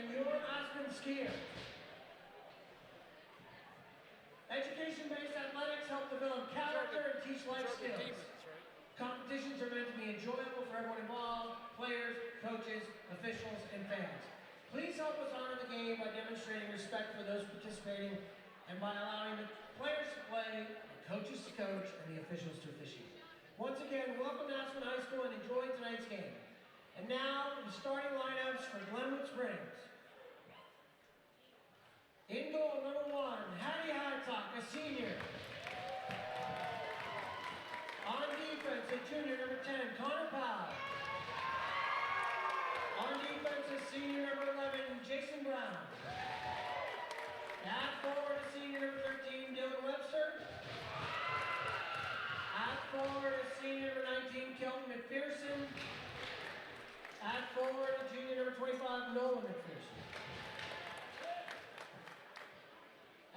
and your Aspen Skiers. Education-based athletics help develop character and teach life skills. Competitions are meant to be enjoyable for everyone involved, players, coaches, officials, and fans. Please help us honor the game by demonstrating respect for those participating and by allowing the players to play, the coaches to coach, and the officials to officiate. Once again, welcome to Aspen High School and enjoy tonight's game. And now, the starting lineups for Glenwood Springs. In goal, number 1, Hattie Hadcock, a senior. On defense, a junior, number 10, Connor Powell. On defense, a senior, number 11, Jason Brown. At forward, a senior, number 13, Dylan Webster. At forward, a senior, number 19, Kelton McPherson. At forward, a junior, number 25, Nolan McPherson.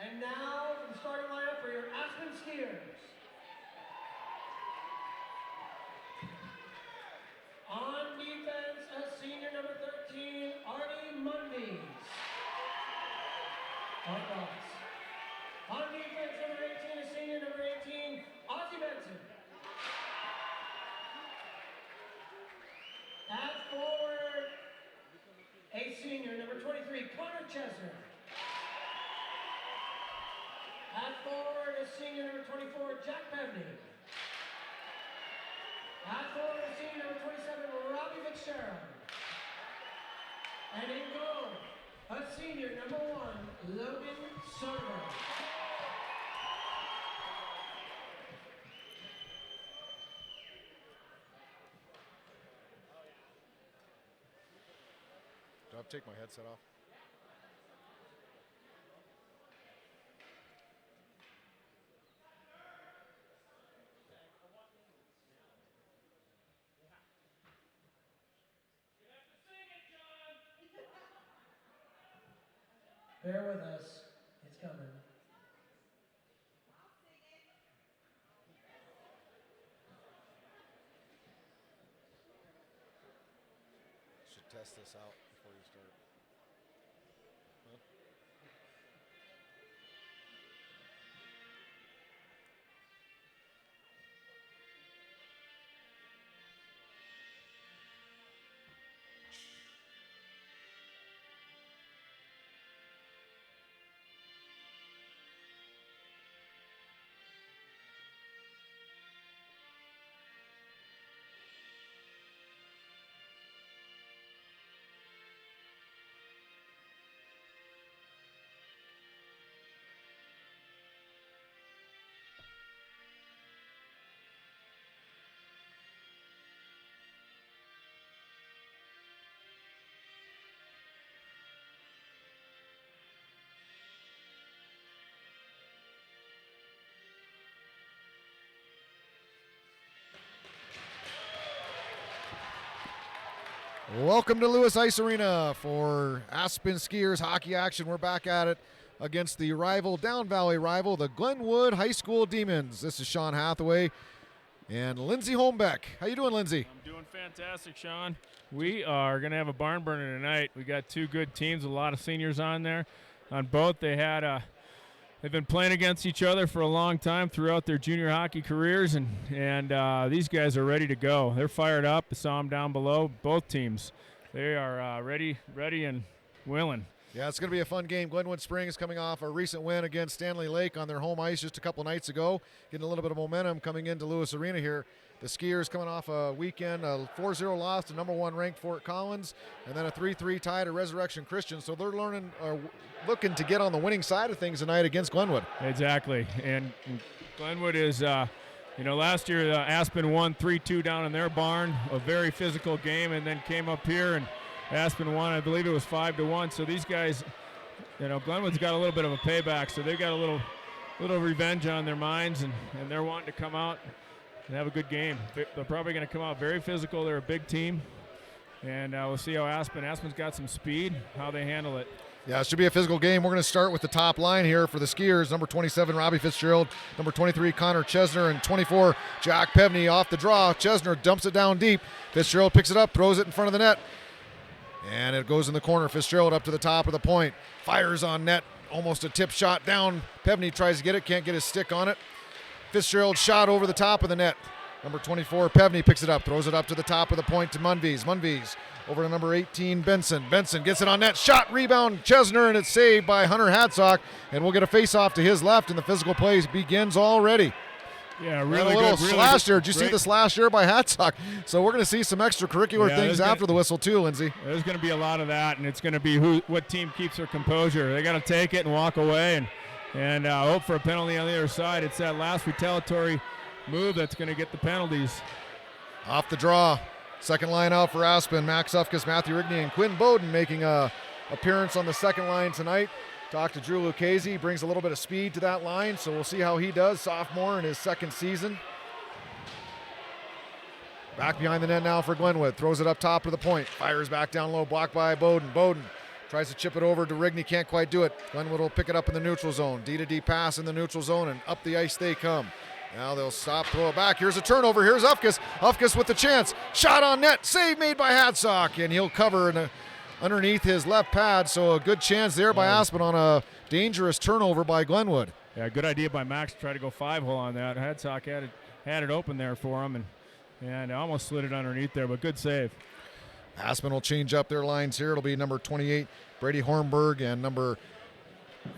And now, for the starting lineup for your Aspen Skiers. On defense, a senior, number 13, Artie Mundies. On defense, number 18, a senior, number 18, Ozzie Benson. At forward, a senior, number 23, Connor Chesner. At forward, a senior, number 24, Jack Pevney. At forward, a senior, number 27, Robbie Fitzgerald. And in goal, a senior, number 1, Logan Soderberg. Do I have to take my headset off? Bear with us, it's coming. Should test this out before you start. Huh? Welcome to Lewis Ice Arena for Aspen Skiers hockey action. We're back at it against the rival, Down Valley rival, the Glenwood High School Demons. This is Sean Hathaway and Lindsey Holmbeck. How you doing, Lindsey? I'm doing fantastic, Sean. We are going to have a barn burner tonight. We got two good teams, a lot of seniors on there. On both, they've been playing against each other for a long time throughout their junior hockey careers, and these guys are ready to go. They're fired up. I saw them down below. Both teams, they are ready and willing. Yeah, it's going to be a fun game. Glenwood Springs coming off a recent win against Stanley Lake on their home ice just a couple nights ago, getting a little bit of momentum coming into Lewis Arena here. The Skiers coming off a weekend, a 4-0 loss to number 1 ranked Fort Collins, and then a 3-3 tie to Resurrection Christian. So they're looking to get on the winning side of things tonight against Glenwood. Exactly, and Glenwood is, last year Aspen won 3-2 down in their barn, a very physical game, and then came up here and Aspen won, I believe it was 5-1. So these guys, Glenwood's got a little bit of a payback, so they got a little revenge on their minds, and they're wanting to come out and have a good game. They're probably going to come out very physical. They're a big team, and we'll see how Aspen's got some speed, how they handle it. Yeah, it should be a physical game. We're going to start with the top line here for the Skiers. Number 27, Robbie Fitzgerald. Number 23, Connor Chesner. And 24, Jack Pevney off the draw. Chesner dumps it down deep. Fitzgerald picks it up, throws it in front of the net. And it goes in the corner. Fitzgerald up to the top of the point. Fires on net. Almost a tip shot down. Pevney tries to get it. Can't get his stick on it. Fitzgerald shot over the top of the net. Number 24, Pevney picks it up. Throws it up to the top of the point to Munvies. Munvies over to number 18, Benson. Benson gets it on net. Shot, rebound, Chesner, and it's saved by Hunter Hadsock. And we'll get a face-off to his left, and the physical play begins already. Yeah, And really a little good. slash there. Did you see the slash there by Hadsock? So we're going to see some extracurricular things after the whistle too, Lindsay. There's going to be a lot of that, and it's going to be what team keeps their composure. They got to take it and walk away and hope for a penalty on the other side. It's that last retaliatory move that's going to get the penalties. Off the draw. Second line out for Aspen. Max Ufkus, Matthew Rigney, and Quinn Bowden making a appearance on the second line tonight. Talked to Drew Lucchese, brings a little bit of speed to that line, so we'll see how he does, sophomore in his second season. Back behind the net now for Glenwood, throws it up top of the point, fires back down low, blocked by Bowden. Bowden tries to chip it over to Rigney, can't quite do it. Glenwood will pick it up in the neutral zone. D-to-D pass in the neutral zone, and up the ice they come. Now they'll stop, throw it back. Here's a turnover, here's Ufkus. Ufkus with the chance, shot on net, save made by Hadsock, and he'll cover underneath his left pad, so a good chance there by Aspen on a dangerous turnover by Glenwood. Yeah, good idea by Max to try to go 5-hole on that. Hadsock had it open there for him and almost slid it underneath there, but good save. Aspen will change up their lines here. It'll be number 28, Brady Hornberg, and number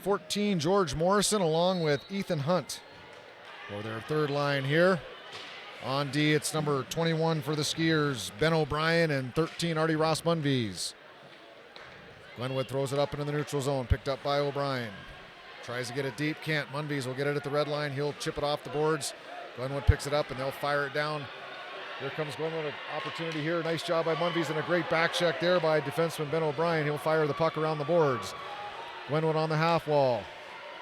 14, George Morrison, along with Ethan Hunt for their third line here. On D, it's number 21 for the Skiers, Ben O'Brien, and 13, Artie Ross Munvies. Glenwood throws it up into the neutral zone, picked up by O'Brien. Tries to get it deep, can't. Munvies will get it at the red line. He'll chip it off the boards. Glenwood picks it up, and they'll fire it down. Here comes Glenwood, an opportunity here. Nice job by Munvies, and a great back check there by defenseman Ben O'Brien. He'll fire the puck around the boards. Glenwood on the half wall.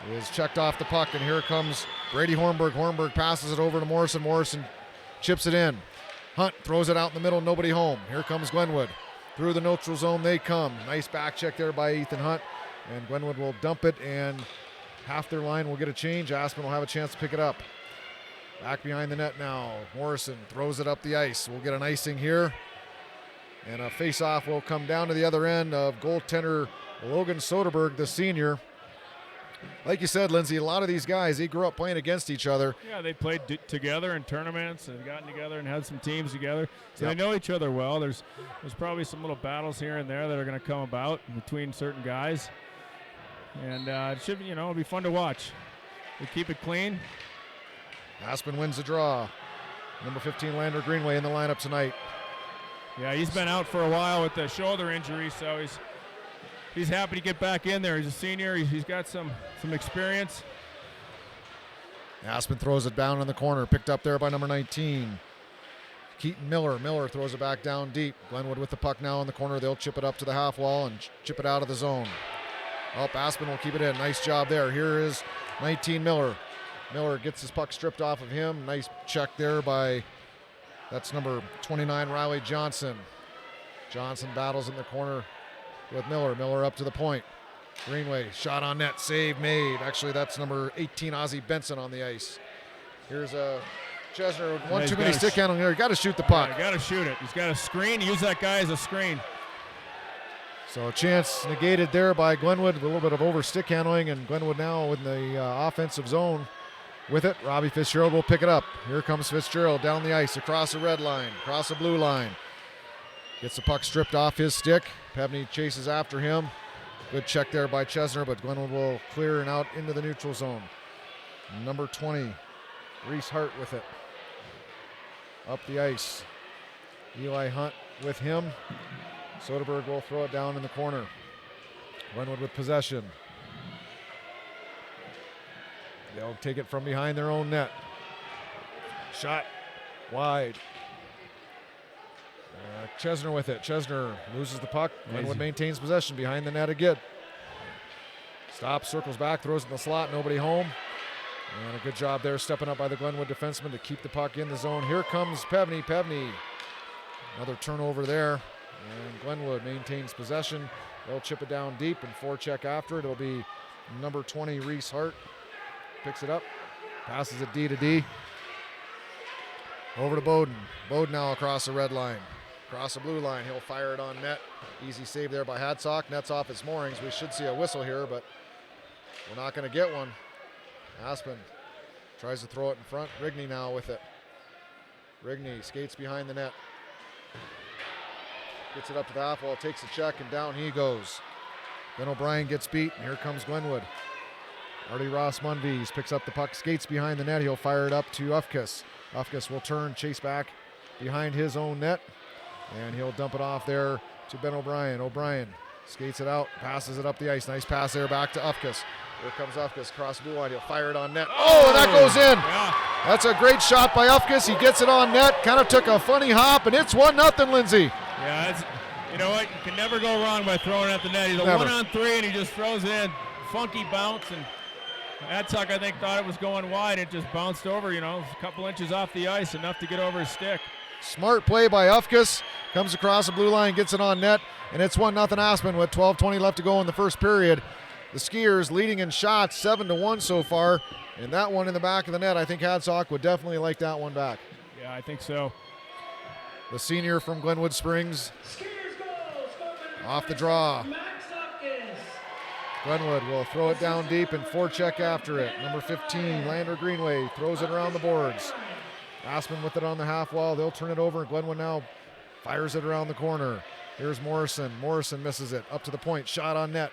It is checked off the puck, and here comes Brady Hornberg. Hornberg passes it over to Morrison. Morrison chips it in. Hunt throws it out in the middle, nobody home. Here comes Glenwood. Through the neutral zone they come. Nice back check there by Ethan Hunt. And Glenwood will dump it, and half their line will get a change. Aspen will have a chance to pick it up. Back behind the net now. Morrison throws it up the ice. We'll get an icing here. And a face-off will come down to the other end of goaltender Logan Soderberg, the senior. Like you said, Lindsay, a lot of these guys, they grew up playing against each other. Yeah, they played together in tournaments and gotten together and had some teams together. So they know each other well. There's probably some little battles here and there that are going to come about between certain guys. And it should be, it'll be fun to watch. They keep it clean. Aspen wins the draw. Number 15, Lander Greenway, in the lineup tonight. Yeah, he's been out for a while with the shoulder injury, so he's happy to get back in there. He's a senior. He's got some experience. Aspen throws it down in the corner, picked up there by number 19. Keaton Miller. Miller throws it back down deep. Glenwood with the puck now in the corner. They'll chip it up to the half wall and chip it out of the zone. Aspen will keep it in. Nice job there. Here is 19 Miller. Miller gets his puck stripped off of him. Nice check there by, that's number 29, Riley Johnson. Johnson battles in the corner with Miller. Miller up to the point. Greenway, shot on net, save made. Actually, that's number 18, Ozzie Benson on the ice. Here's a Chesner, one too many stick handling here. You got to shoot the puck. Yeah, got to shoot it. He's got a screen. Use that guy as a screen. So a chance negated there by Glenwood, a little bit of over stick handling, and Glenwood now in the offensive zone with it. Robbie Fitzgerald will pick it up. Here comes Fitzgerald down the ice, across the red line, across the blue line. Gets the puck stripped off his stick. Pevney chases after him. Good check there by Chesner, but Glenwood will clear and out into the neutral zone. Number 20, Reese Hart with it. Up the ice. Eli Hunt with him. Soderberg will throw it down in the corner. Glenwood with possession. They'll take it from behind their own net. Shot wide. Chesner with it. Chesner loses the puck. Glenwood maintains possession behind the net again. Stops, circles back, throws it in the slot, nobody home. And a good job there stepping up by the Glenwood defenseman to keep the puck in the zone. Here comes Pevney. Pevney. Another turnover there. And Glenwood maintains possession. They'll chip it down deep and forecheck after it. It'll be number 20, Reese Hart. Picks it up. Passes it D to D. Over to Bowden. Bowden now across the red line. Across the blue line, he'll fire it on net. Easy save there by Hadsock. Net's off its moorings. We should see a whistle here, but we're not going to get one. Aspen tries to throw it in front. Rigney now with it. Rigney skates behind the net. Gets it up to the half wall, takes a check, and down he goes. Ben O'Brien gets beat, and here comes Glenwood. Artie Ross Munvies picks up the puck, skates behind the net. He'll fire it up to Ufkes. Ufkes will turn, chase back behind his own net, and he'll dump it off there to Ben O'Brien. O'Brien skates it out, passes it up the ice. Nice pass there back to Ufkes. Here comes Ufkes, cross blue line. He'll fire it on net. Oh, and that goes in. Yeah. That's a great shot by Ufkes. He gets it on net, kind of took a funny hop, and it's 1-0, Lindsay. Yeah, it's, you know what? You can never go wrong by throwing at the net. He's a Never. 1-on-3, and he just throws it in. Funky bounce, and Hadsock, I think, thought it was going wide. It just bounced over, you know, a couple inches off the ice, enough to get over his stick. Smart play by Ufkes. Comes across the blue line, gets it on net, and it's 1-0 Aspen with 12:20 left to go in the first period. The Skiers leading in shots 7-1 so far, and that one in the back of the net, I think Hadsock would definitely like that one back. Yeah, I think so. The senior from Glenwood Springs off the draw. Glenwood will throw it down deep and forecheck after it. Number 15, Lander Greenway, throws it around the boards. Aspen with it on the half wall. They'll turn it over, and Glenwood now fires it around the corner. Here's Morrison. Morrison misses it. Up to the point. Shot on net.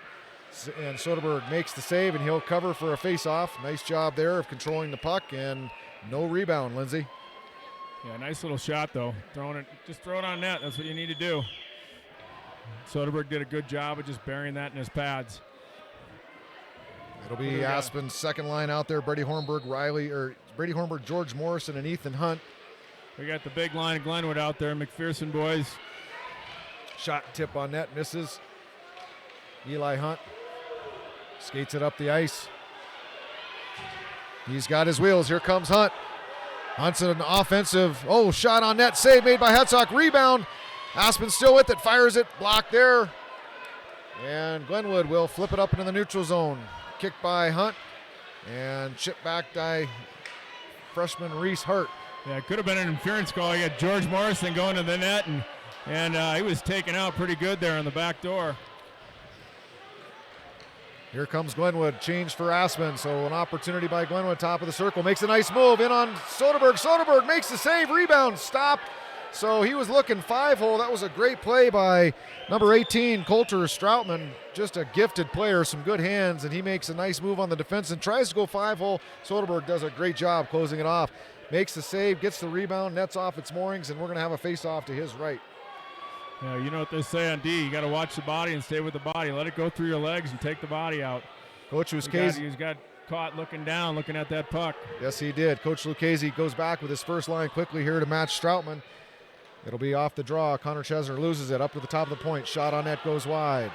And Soderberg makes the save, and he'll cover for a face-off. Nice job there of controlling the puck, and no rebound, Lindsay. Yeah, nice little shot, though. Just throw it on net. That's what you need to do. Soderberg did a good job of just burying that in his pads. It'll be Aspen's second line out there. Brady Hornberg, George Morrison, and Ethan Hunt. We got the big line of Glenwood out there. McPherson boys. Shot tip on net, misses. Eli Hunt skates it up the ice. He's got his wheels. Here comes Hunt. Hunt's an offensive, shot on net. Save made by Hadsock. Rebound. Aspen still with it. Fires it. Blocked there. And Glenwood will flip it up into the neutral zone. Kicked by Hunt. And chipped back by freshman Reese Hart. Yeah, it could have been an interference call. You got George Morrison going to the net, and he was taken out pretty good there on the back door. Here comes Glenwood, change for Aspen, so an opportunity by Glenwood, top of the circle, makes a nice move, in on Soderberg. Soderberg makes the save, rebound, stop. So he was looking 5-hole. That was a great play by number 18, Coulter Stroutman, just a gifted player, some good hands, and he makes a nice move on the defense and tries to go 5-hole. Soderberg does a great job closing it off, makes the save, gets the rebound, nets off its moorings, and we're going to have a face-off to his right. Yeah, you know what they say on D, you got to watch the body and stay with the body. Let it go through your legs and take the body out. Coach Lucchese. He's got caught looking down, looking at that puck. Yes, he did. Coach Lucchese goes back with his first line quickly here to match Stroutman. It'll be off the draw. Connor Chesner loses it up to the top of the point. Shot on net goes wide.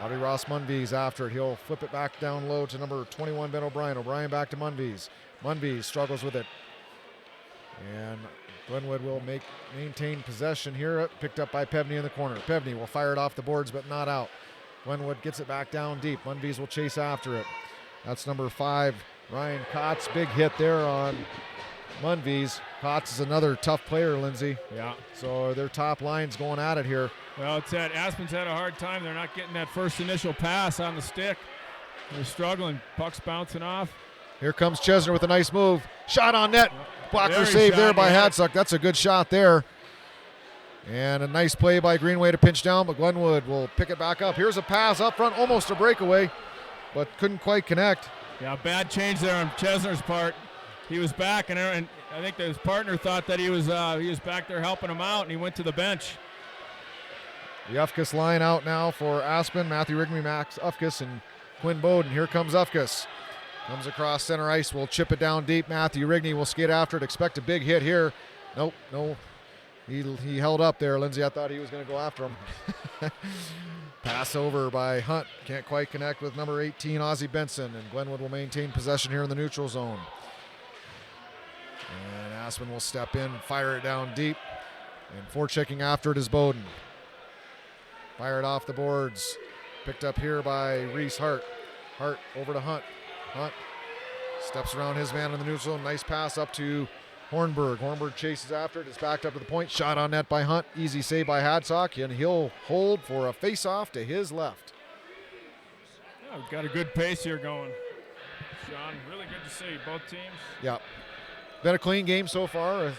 Audie Ross Munvies after it. He'll flip it back down low to number 21, Ben O'Brien. O'Brien back to Munvies. Munvies struggles with it. And Glenwood will maintain possession here, picked up by Pevney in the corner. Pevney will fire it off the boards, but not out. Glenwood gets it back down deep. Munvies will chase after it. That's number 5, Ryan Kotz. Big hit there on Munvies. Kotz is another tough player, Lindsay. Yeah. So their top line's going at it here. Well, it's that Aspen's had a hard time. They're not getting that first initial pass on the stick. They're struggling. Puck's bouncing off. Here comes Chesner with a nice move. Shot on net. Blocker Very save there by shot, Hadsock. That's a good shot there. And a nice play by Greenway to pinch down, but Glenwood will pick it back up. Here's a pass up front, almost a breakaway, but couldn't quite connect. Yeah, bad change there on Chesner's part. He was back, and I think his partner thought that he was back there helping him out, and he went to the bench. The Ufkes line out now for Aspen. Matthew Rigney, Max Ufkes, and Quinn Bowden. Here comes Ufkes. Comes across center ice, will chip it down deep. Matthew Rigney will skate after it. Expect a big hit here. Nope, no. He held up there, Lindsay. I thought he was going to go after him. Pass over by Hunt. Can't quite connect with number 18, Ozzie Benson. And Glenwood will maintain possession here in the neutral zone. And Aspen will step in, fire it down deep. And forechecking after it is Bowden. Fired off the boards. Picked up here by Reese Hart. Hart over to Hunt. Hunt steps around his man in the neutral zone. Nice pass up to Hornberg chases after it. It's backed up to the point. Shot on net by Hunt. Easy save by Hadsock, and he'll hold for a face-off to his left. Yeah, we've got a good pace here going. Sean, really good to see both teams. Yeah. Been a clean game so far.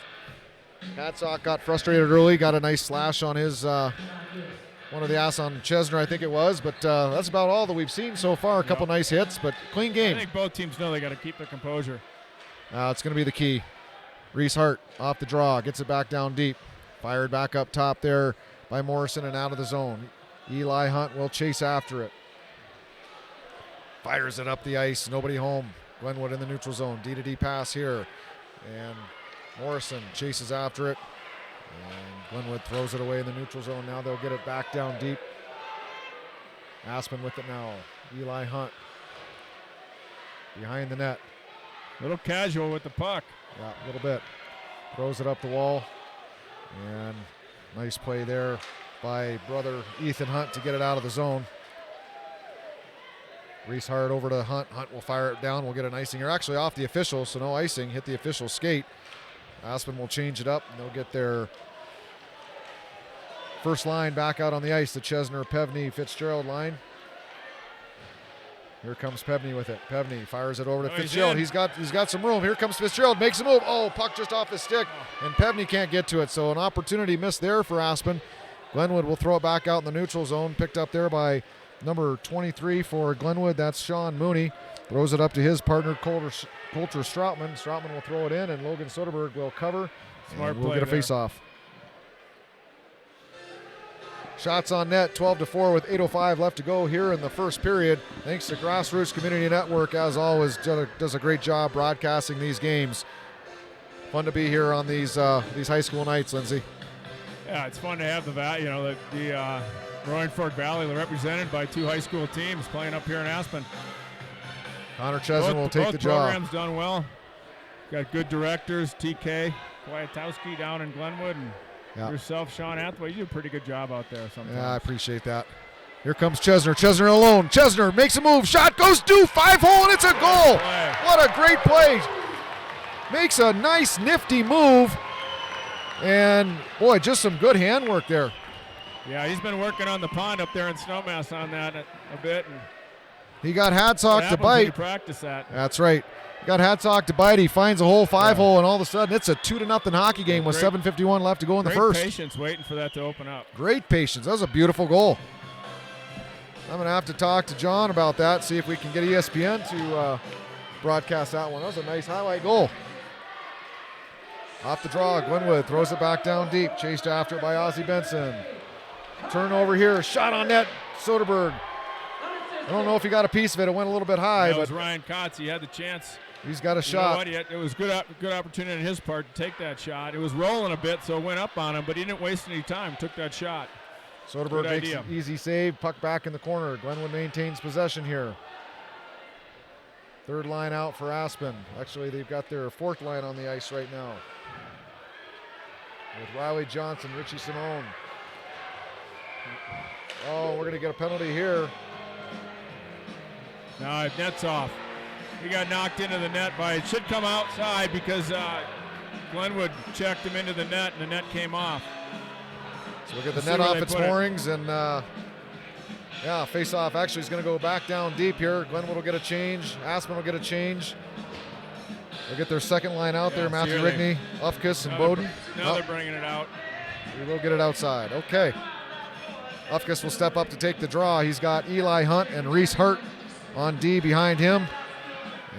Hadsock got frustrated early, got a nice slash on his one of the ass on Chesner, I think it was, but that's about all that we've seen so far. A couple nice hits, but clean game. I think both teams know they got to keep their composure. It's going to be the key. Reese Hart off the draw, gets it back down deep. Fired back up top there by Morrison and out of the zone. Eli Hunt will chase after it. Fires it up the ice, nobody home. Glenwood in the neutral zone, D-to-D pass here. And Morrison chases after it. And Glenwood throws it away in the neutral zone. Now they'll get it back down deep. Aspen with it now. Eli Hunt behind the net. A little casual with the puck. Yeah, a little bit. Throws it up the wall. And nice play there by brother Ethan Hunt to get it out of the zone. Reese Hart over to Hunt. Hunt will fire it down. We'll get an icing here. Actually off the official, so no icing. Hit the official skate. Aspen will change it up, and they'll get their first line back out on the ice, the Chesner, Pevney, Fitzgerald line. Here comes Pevney with it. Pevney fires it over to Fitzgerald. He's got some room. Here comes Fitzgerald, makes a move. Oh, puck just off his stick, and Pevney can't get to it. So an opportunity missed there for Aspen. Glenwood will throw it back out in the neutral zone, picked up there by number 23 for Glenwood. That's Sean Mooney. Throws it up to his partner, Coulter Stroutman. Stroutman will throw it in, and Logan Soderberg will cover. Smart we'll play get a there. face-off. Shots on net, 12-4 with 8:05 left to go here in the first period. Thanks to GrassRoots Community Network, as always, does a great job broadcasting these games. Fun to be here on these high school nights, Lindsay. Yeah, it's fun to have the Roaring Fork Valley represented by two high school teams playing up here in Aspen. Connor Chesner will take the job. Both programs done well. Got good directors, TK Kwiatowski down in Glenwood, and yourself, Sean Hathaway. You do a pretty good job out there sometimes. Yeah, I appreciate that. Here comes Chesner. Chesner alone. Chesner makes a move. Shot goes due. 5-hole, and it's a goal. What a great play. Makes a nice, nifty move. And, boy, just some good handwork there. Yeah, he's been working on the pond up there in Snowmass on that a bit. And he got Hadsock to bite. Practice that. That's right. He got Hadsock to bite. He finds a hole, 5-hole, and all of a sudden it's a 2-0 hockey game with 7:51 left to go in the first. Great patience waiting for that to open up. Great patience. That was a beautiful goal. I'm going to have to talk to John about that, see if we can get ESPN to broadcast that one. That was a nice highlight goal. Off the draw, Glenwood throws it back down deep. Chased after by Ozzie Benson. Turnover here, shot on net, Soderberg. I don't know if he got a piece of it. It went a little bit high. That was Ryan Kotz. He had the chance. He's got a shot. It was good opportunity on his part to take that shot. It was rolling a bit, so it went up on him, but he didn't waste any time. Took that shot. Soderberg makes an easy save. Puck back in the corner. Glenwood maintains possession here. Third line out for Aspen. Actually, they've got their fourth line on the ice right now. With Riley Johnson, Richie Simone. Oh, we're going to get a penalty here. No, net's off. He got knocked into the net by, it should come outside because Glenwood checked him into the net and the net came off. So we'll get the net off its moorings and face-off actually is going to go back down deep here. Glenwood will get a change. Aspen will get a change. They'll get their second line out there, Matthew Rigney, Ufkus, and Bowden. Now they're bringing it out. We will get it outside. Okay. Ufkus will step up to take the draw. He's got Eli Hunt and Reese Hart on D behind him.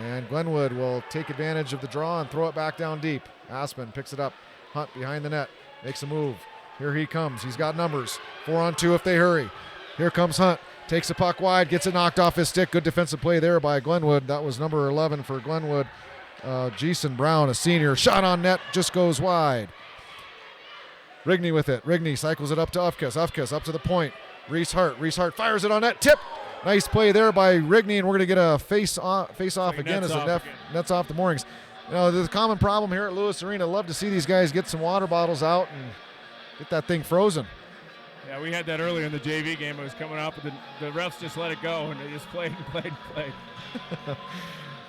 And Glenwood will take advantage of the draw and throw it back down deep. Aspen picks it up. Hunt behind the net. Makes a move. Here he comes. He's got numbers. 4-on-2 if they hurry. Here comes Hunt. Takes the puck wide. Gets it knocked off his stick. Good defensive play there by Glenwood. That was number 11 for Glenwood. Jason Brown, a senior. Shot on net. Just goes wide. Rigney with it. Rigney cycles it up to Ufkus. Ufkus up to the point. Reese Hart. Reese Hart fires it on net. Tip. Nice play there by Rigney, and we're going to get a face-off again as it nets off the moorings. You know, there's a common problem here at Lewis Arena. Love to see these guys get some water bottles out and get that thing frozen. Yeah, we had that earlier in the JV game. It was coming up, but the refs just let it go, and they just played and played and played.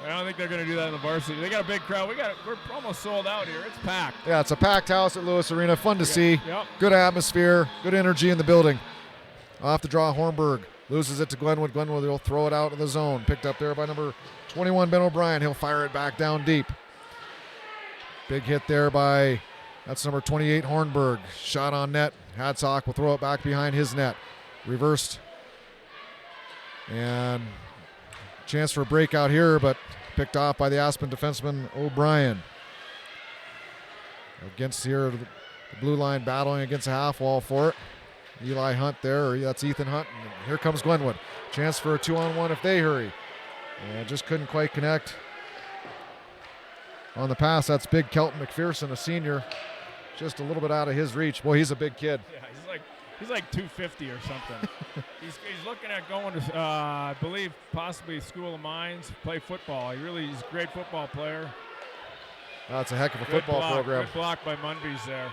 I don't think they're going to do that in the varsity. They got a big crowd. We're almost sold out here. It's packed. Yeah, it's a packed house at Lewis Arena. Fun to see. Yep. Good atmosphere. Good energy in the building. Off the draw, Hornberg loses it to Glenwood. Glenwood will throw it out in the zone. Picked up there by number 21, Ben O'Brien. He'll fire it back down deep. Big hit there by, that's number 28, Hornberg. Shot on net. Hadsock will throw it back behind his net. Reversed. And chance for a breakout here, but picked off by the Aspen defenseman O'Brien. Against here, the blue line battling against a half wall for it. Eli Hunt there, or that's Ethan Hunt. And here comes Glenwood. Chance for a 2-on-1 if they hurry. And just couldn't quite connect on the pass. That's big Kelton McPherson, a senior. Just a little bit out of his reach. Boy, he's a big kid. Yeah, he's like 250 or something. he's looking at going to, I believe, possibly School of Mines, play football. He's a great football player. That's a heck of a football program. Good block by Munvies there.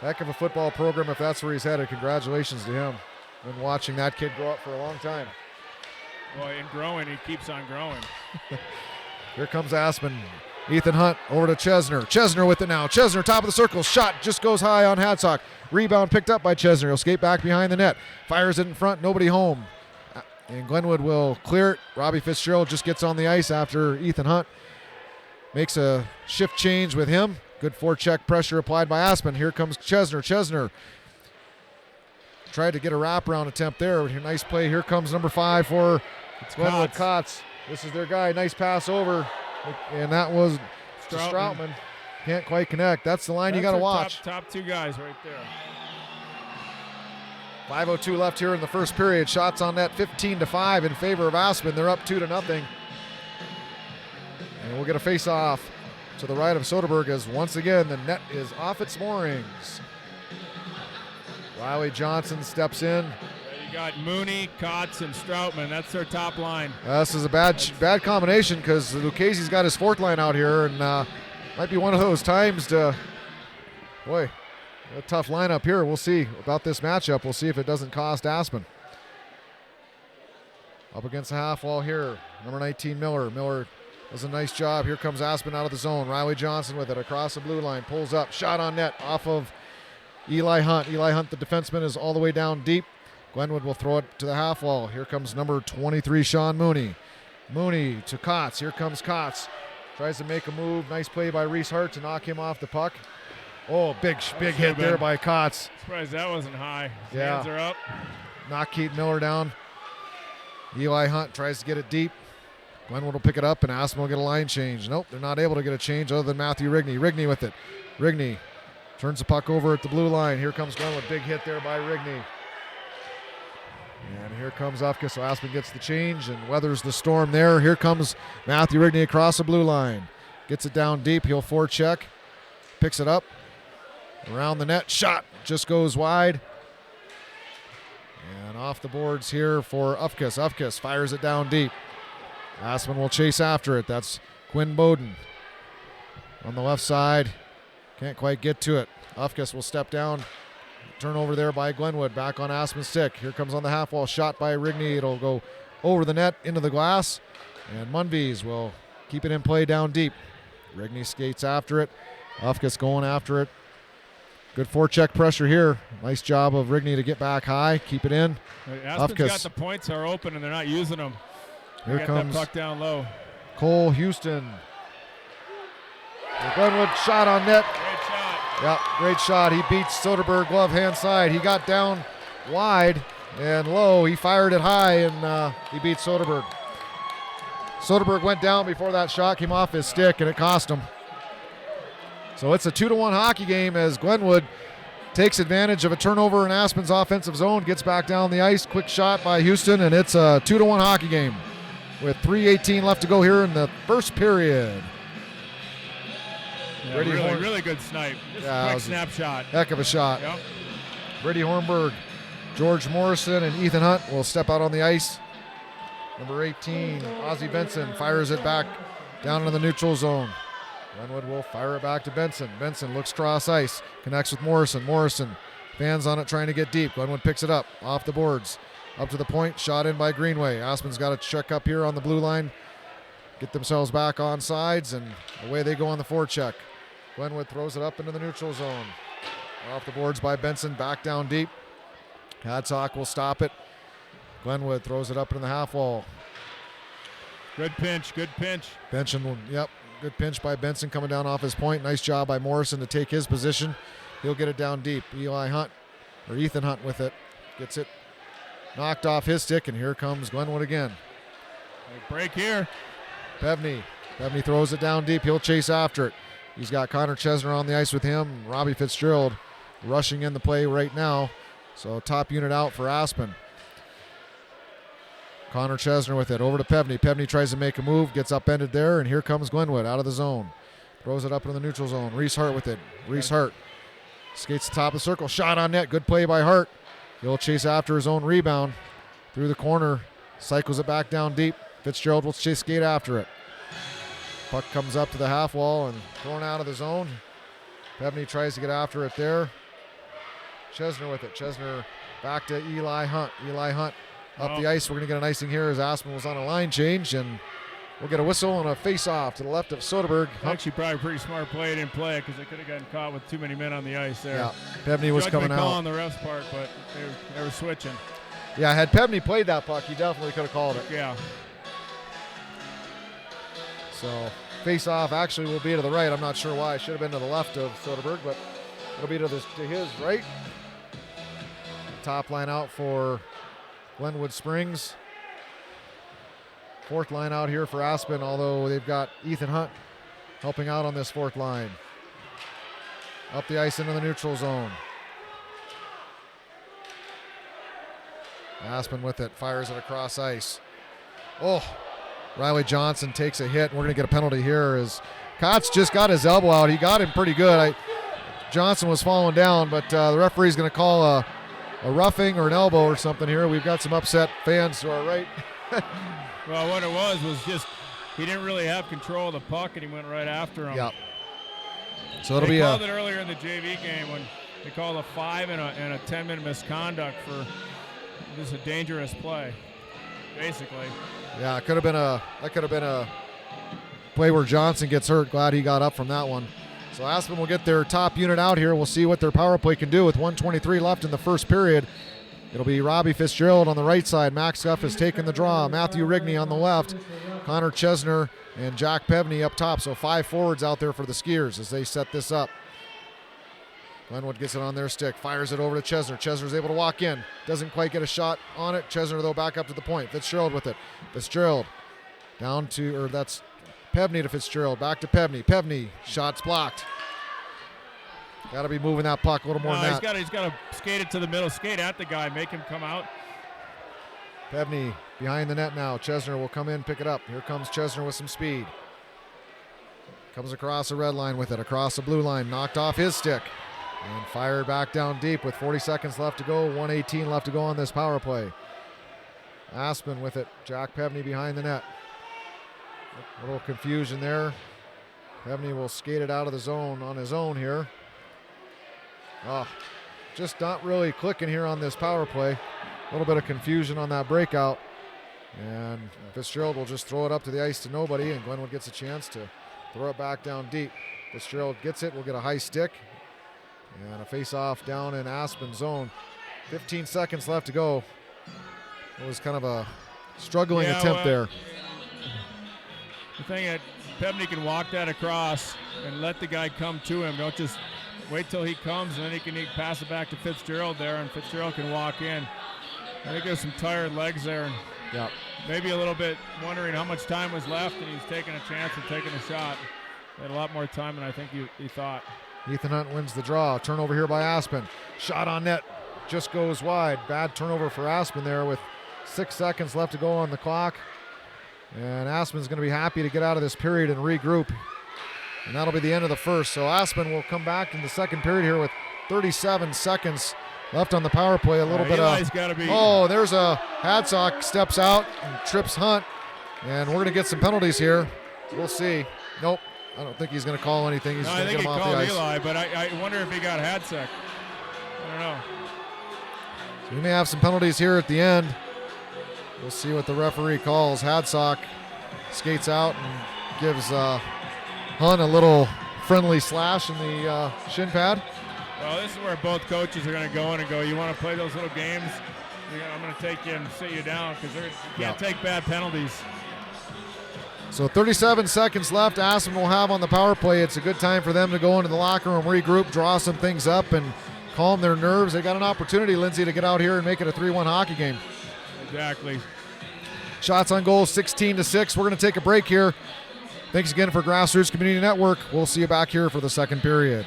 Heck of a football program if that's where he's headed. Congratulations to him. Been watching that kid grow up for a long time. Boy, in growing, he keeps on growing. Here comes Aspen. Ethan Hunt over to Chesner. Chesner with it now. Chesner, top of the circle. Shot just goes high on Hadsock. Rebound picked up by Chesner. He'll skate back behind the net. Fires it in front. Nobody home. And Glenwood will clear it. Robbie Fitzgerald just gets on the ice after Ethan Hunt makes a shift change with him. Good forecheck pressure applied by Aspen. Here comes Chesner. Chesner tried to get a wraparound attempt there. Nice play. Here comes number 5 for Glenwood, Kotz. This is their guy. Nice pass over. And that was to Stroutman. Can't quite connect. That's the line you got to watch. Top two guys right there. 5:02 left here in the first period. Shots on net 15-5 in favor of Aspen. They're up 2-0. And we'll get a face-off to the right of Soderberg as once again the net is off its moorings. Riley Johnson steps in. You got Mooney, Kotz, and Stroutman. That's their top line. This is a bad combination because Lucchese's got his fourth line out here, and might be one of those times to, boy, a tough lineup here. We'll see about this matchup. We'll see if it doesn't cost Aspen. Up against the half wall here, number 19, Miller. Miller does a nice job. Here comes Aspen out of the zone. Riley Johnson with it across the blue line. Pulls up. Shot on net off of Eli Hunt. Eli Hunt, the defenseman, is all the way down deep. Glenwood will throw it to the half wall. Here comes number 23, Sean Mooney. Mooney to Kotz. Here comes Kotz. Tries to make a move. Nice play by Reese Hart to knock him off the puck. Oh, big hit there by Kotz. Surprised that wasn't high. His Yeah. hands are up. Knock Keith Miller down. Eli Hunt tries to get it deep. Glenwood will pick it up, and Aspen will get a line change. Nope, they're not able to get a change other than Matthew Rigney. Rigney with it. Rigney turns the puck over at the blue line. Here comes Glenwood. Big hit there by Rigney. And here comes Ufka, so Aspen gets the change and weathers the storm there. Here comes Matthew Rigney across the blue line. Gets it down deep. He'll forecheck. Picks it up. Around the net. Shot. Just goes wide. And off the boards here for Ufkas. Ufkas fires it down deep. Aspen will chase after it. That's Quinn Bowden on the left side. Can't quite get to it. Ufkas will step down. Turnover there by Glenwood. Back on Aspen's stick. Here comes on the half wall. Shot by Rigney. It'll go over the net into the glass. And Munvies will keep it in play down deep. Rigney skates after it. Ufkas going after it. Good forecheck pressure here. Nice job of Rigney to get back high. Keep it in. Aspen's Ufkas. got the points are open and they're not using them. Here comes that puck down low. Cole Houston. Glenwood shot on net. Great shot. Yeah, great shot. He beats Soderberg glove hand side. He got down wide and low. He fired it high and he beat Soderberg. Soderberg went down before that shot came off his stick and it cost him. So it's a 2-1 hockey game as Glenwood takes advantage of a turnover in Aspen's offensive zone, gets back down the ice. Quick shot by Houston, and it's a 2-1 hockey game with 3:18 left to go here in the first period. Yeah, really good snipe. Just a quick snapshot. Heck of a shot. Yep. Brady Hornberg, George Morrison, and Ethan Hunt will step out on the ice. Number 18, Ozzie Benson, fires it back down into the neutral zone. Glenwood will fire it back to Benson. Benson looks cross ice, connects with Morrison. Morrison fans on it, trying to get deep. Glenwood picks it up off the boards. Up to the point, shot in by Greenway. Aspen's got a check up here on the blue line get themselves back on sides, and away they go on the forecheck. Glenwood throws it up into the neutral zone. Off the boards by Benson, back down deep. Hadsock will stop it. Glenwood throws it up into the half wall. Good pinch, good pinch. Benson, yep, good pinch by Benson coming down off his point. Nice job by Morrison to take his position. He'll get it down deep. Ethan Hunt with it. Gets it knocked off his stick, and here comes Glenwood again. Break here. Pevney throws it down deep. He'll chase after it. He's got Connor Chesner on the ice with him. Robbie Fitzgerald rushing in the play right now. So top unit out for Aspen. Connor Chesner with it. Over to Pevney. Pevney tries to make a move. Gets upended there. And here comes Glenwood out of the zone. Throws it up into the neutral zone. Reese Hart with it. Reese Hart skates the top of the circle. Shot on net. Good play by Hart. He'll chase after his own rebound. Through the corner. Cycles it back down deep. Fitzgerald will skate after it. Puck comes up to the half wall and thrown out of the zone. Pevney tries to get after it there. Chesner with it. Chesner back to Eli Hunt. Eli Hunt up the ice. We're going to get an icing here as Aspen was on a line change, and we'll get a whistle and a face-off to the left of Soderberg. Actually, probably a pretty smart play. Didn't play it because they could have gotten caught with too many men on the ice there. Yeah, Pevney was coming out. on the ref's part, but they were switching. Yeah, had Pevney played that puck, he definitely could have called it. Yeah. So face-off actually will be to the right. I'm not sure why. It should have been to the left of Soderberg, but it'll be to his right. Top line out for Glenwood Springs. Fourth line out here for Aspen, although they've got Ethan Hunt helping out on this fourth line. Up the ice into the neutral zone. Aspen with it, fires it across ice. Oh, Riley Johnson takes a hit. We're going to get a penalty here as Kotz just got his elbow out. He got him pretty good. Johnson was falling down, but the referee's going to call a roughing or an elbow or something here. We've got some upset fans to our right. Well, what it was just he didn't really have control of the puck, and he went right after him. Yep. So it'll they be called it earlier in the JV game when they called a 5 and a 10-minute misconduct for just a dangerous play, basically. Yeah, that could have been a play where Johnson gets hurt. Glad he got up from that one. So Aspen will get their top unit out here. We'll see what their power play can do with 1:23 left in the first period. It'll be Robbie Fitzgerald on the right side. Max Guff has taken the draw. Matthew Rigney on the left. Connor Chesner and Jack Pevney up top. So 5 forwards out there for the Skiers as they set this up. Glenwood gets it on their stick. Fires it over to Chesner. Chesner's able to walk in. Doesn't quite get a shot on it. Chesner, though, back up to the point. Fitzgerald with it. Fitzgerald down to, or that's Pevney to Fitzgerald. Back to Pevney. Pevney, shots blocked. Got to be moving that puck a little more than that. He's got to skate it to the middle, skate at the guy, make him come out. Pevney behind the net now. Chesner will come in, pick it up. Here comes Chesner with some speed. Comes across the red line with it, across the blue line, knocked off his stick. And fired back down deep with 40 seconds left to go, 1:18 left to go on this power play. Aspen with it, Jack Pevney behind the net. A little confusion there. Pevney will skate it out of the zone on his own here. Oh, just not really clicking here on this power play. A little bit of confusion on that breakout. And Fitzgerald will just throw it up to the ice to nobody, and Glenwood gets a chance to throw it back down deep. Fitzgerald gets it, will get a high stick. And a face-off down in Aspen zone. 15 seconds left to go. It was kind of a struggling attempt there. The thing that Pevney can walk that across and let the guy come to him. Don't just wait till he comes, and then he can pass it back to Fitzgerald there, and Fitzgerald can walk in. I think there's some tired legs there. And yeah. Maybe a little bit wondering how much time was left, and he's taking a chance and taking a shot. He had a lot more time than I think he thought. Ethan Hunt wins the draw. Turnover here by Aspen. Shot on net. Just goes wide. Bad turnover for Aspen there with 6 seconds left to go on the clock. And Aspen's going to be happy to get out of this period and regroup. And that'll be the end of the first. So Aspen will come back in the second period here with 37 seconds left on the power play. A little bit Eli's of... gotta be... Oh, there's a Hadsock steps out and trips Hunt. And we're going to get some penalties here. We'll see. Nope. I don't think he's going to call anything. He's going to get him off the ice. Eli, but I wonder if he got Hadsock. I don't know. So we may have some penalties here at the end. We'll see what the referee calls. Hadsock skates out and gives Hun a little friendly slash in the shin pad. Well, this is where both coaches are going to go in and go, you want to play those little games? I'm going to take you and sit you down because you can't take bad penalties. So 37 seconds left. Aspen will have on the power play. It's a good time for them to go into the locker room, regroup, draw some things up, and calm their nerves. They got an opportunity, Lindsay, to get out here and make it a 3-1 hockey game. Exactly. Shots on goal, 16-6. We're going to take a break here. Thanks again for Grassroots Community Network. We'll see you back here for the second period.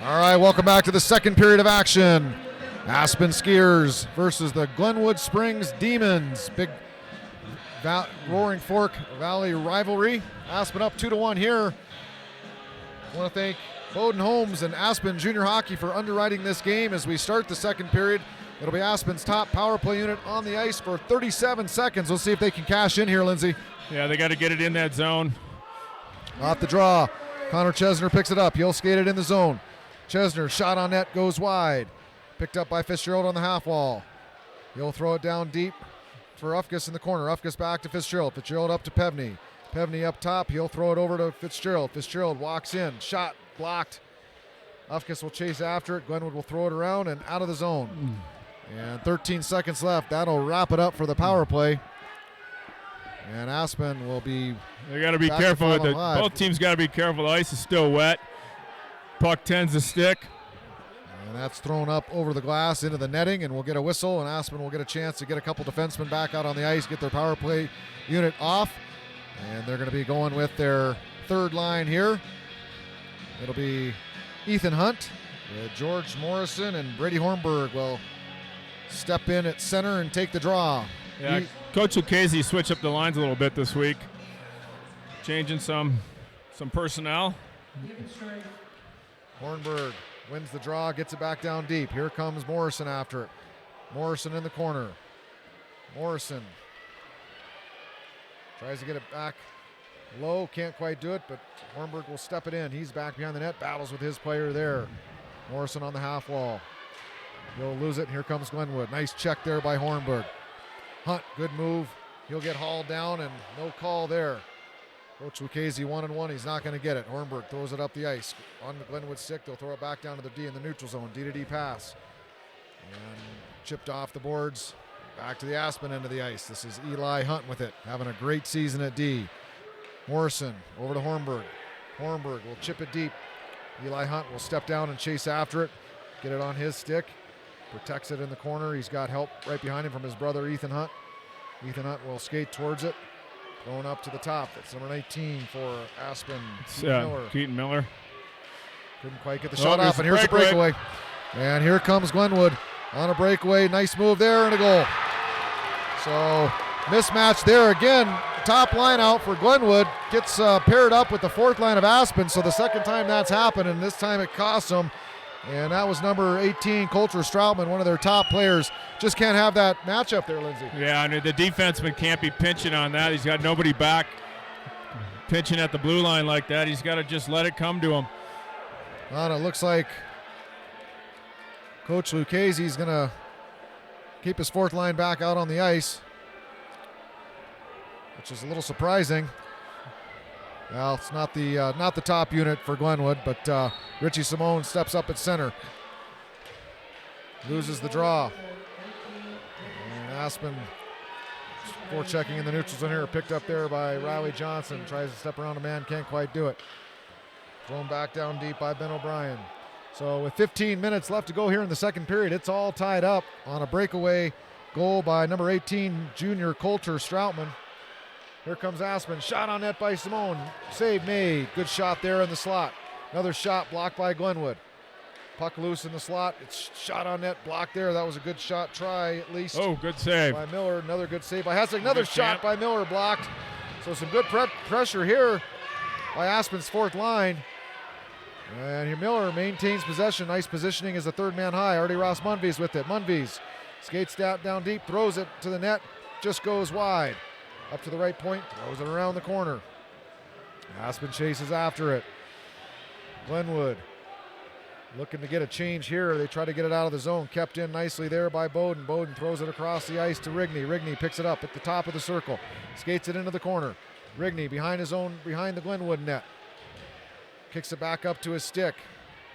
All right, welcome back to the second period of action. Aspen Skiers versus the Glenwood Springs Demons. Big Roaring Fork Valley rivalry. Aspen up 2-1 here. I want to thank Bowden Holmes and Aspen Junior Hockey for underwriting this game as we start the second period. It'll be Aspen's top power play unit on the ice for 37 seconds. We'll see if they can cash in here, Lindsay. Yeah, they got to get it in that zone. Off the draw. Connor Chesner picks it up. He'll skate it in the zone. Chesner, shot on net, goes wide. Picked up by Fitzgerald on the half wall. He'll throw it down deep for Ufkus in the corner. Ufkus back to Fitzgerald. Fitzgerald up to Pevney. Pevney up top. He'll throw it over to Fitzgerald. Fitzgerald walks in. Shot blocked. Ufkus will chase after it. Glenwood will throw it around and out of the zone. And 13 seconds left. That'll wrap it up for the power play. And Aspen will be. They got to be careful with it. Both teams got to be careful. The ice is still wet. Puck tends to stick. And that's thrown up over the glass into the netting, and we'll get a whistle, and Aspen will get a chance to get a couple defensemen back out on the ice, get their power play unit off. And they're going to be going with their third line here. It'll be Ethan Hunt, George Morrison, and Brady Hornberg will step in at center and take the draw. Yeah, Coach Lucchese switched up the lines a little bit this week, changing some personnel. Hornberg wins the draw, gets it back down deep. Here comes Morrison after it. Morrison in the corner. Morrison tries to get it back low, can't quite do it, but Hornberg will step it in. He's back behind the net, battles with his player there. Morrison on the half wall. He'll lose it, and here comes Glenwood. Nice check there by Hornberg. Hunt, good move. He'll get hauled down, and no call there. Coach Lucchese 1-1. He's not going to get it. Hornberg throws it up the ice. On the Glenwood stick, they'll throw it back down to the D in the neutral zone. D-to-D pass. And chipped off the boards. Back to the Aspen end of the ice. This is Eli Hunt with it. Having a great season at D. Morrison over to Hornberg. Hornberg will chip it deep. Eli Hunt will step down and chase after it. Get it on his stick. Protects it in the corner. He's got help right behind him from his brother Ethan Hunt. Ethan Hunt will skate towards it. Going up to the top. That's number 19 for Aspen. Keaton Miller. Couldn't quite get the shot off, and here's a breakaway. And here comes Glenwood on a breakaway. Nice move there and a goal. So mismatch there again. Top line out for Glenwood. Gets paired up with the fourth line of Aspen. So the second time that's happened, and this time it cost them. And that was number 18, Coulter Stroutman, one of their top players. Just can't have that matchup there, Lindsay. Yeah, I mean, the defenseman can't be pinching on that. He's got nobody back pinching at the blue line like that. He's got to just let it come to him. Well, it looks like Coach Lucchese is going to keep his fourth line back out on the ice, which is a little surprising. Well, it's not the top unit for Glenwood, but Richie Simone steps up at center. Loses the draw. And Aspen forechecking in the neutral zone here, picked up there by Riley Johnson. Tries to step around a man, can't quite do it. Thrown back down deep by Ben O'Brien. So with 15 minutes left to go here in the second period, it's all tied up on a breakaway goal by number 18, junior Coulter Stroutman. Here comes Aspen. Shot on net by Simone. Save made. Good shot there in the slot. Another shot blocked by Glenwood. Puck loose in the slot. It's shot on net, blocked there. That was a good shot try at least. Oh, good save by Miller. Another good save by Hessig. Another shot by Miller blocked. So some good pressure here by Aspen's fourth line. And here Miller maintains possession. Nice positioning as the third man high. Artie Ross Munvies with it. Munvies skates down deep, throws it to the net, just goes wide. Up to the right point, throws it around the corner. Aspen chases after it. Glenwood looking to get a change here. They try to get it out of the zone. Kept in nicely there by Bowden. Bowden throws it across the ice to Rigney. Rigney picks it up at the top of the circle. Skates it into the corner. Rigney behind the Glenwood net. Kicks it back up to his stick.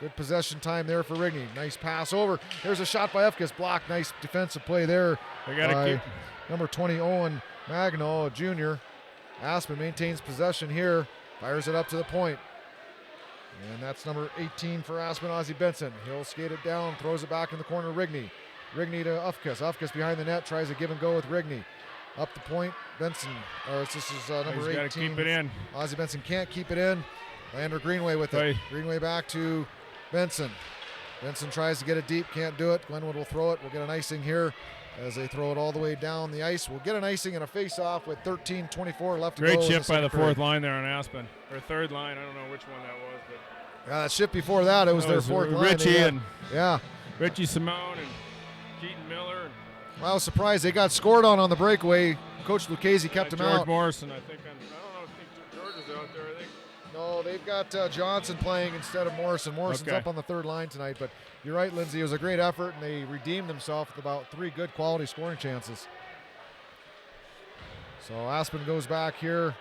Good possession time there for Rigney. Nice pass over. There's a shot by Ufkus. Blocked. Nice defensive play there by number 20, Owen Magno, a junior. Aspen maintains possession here. Fires it up to the point. And that's number 18 for Aspen, Ozzie Benson. He'll skate it down, throws it back in the corner, Rigney. Rigney to Ufkus. Ufkus behind the net, tries a give and go with Rigney. Up the point, Benson. This is number 18. He's got to keep it in. Ozzie Benson can't keep it in. Lander Greenway with it. Greenway back to Benson. Benson tries to get it deep, can't do it. Glenwood will throw it. We'll get an icing here as they throw it all the way down the ice. We'll get an icing and a face-off with 13:24 left to go. Great shift by the fourth line there on Aspen. Or third line, I don't know which one that was. But that shift before that, it was their fourth line. Richie and yeah, Richie Simone and Keaton Miller. I was surprised they got scored on the breakaway. Coach Lucchese kept him out. George Morrison, I think. I don't know. I think George is out there. I think. No, they've got Johnson playing instead of Morrison. Morrison's up on the third line tonight, but you're right, Lindsay. It was a great effort, and they redeemed themselves with about 3 good quality scoring chances. So Aspen goes back here.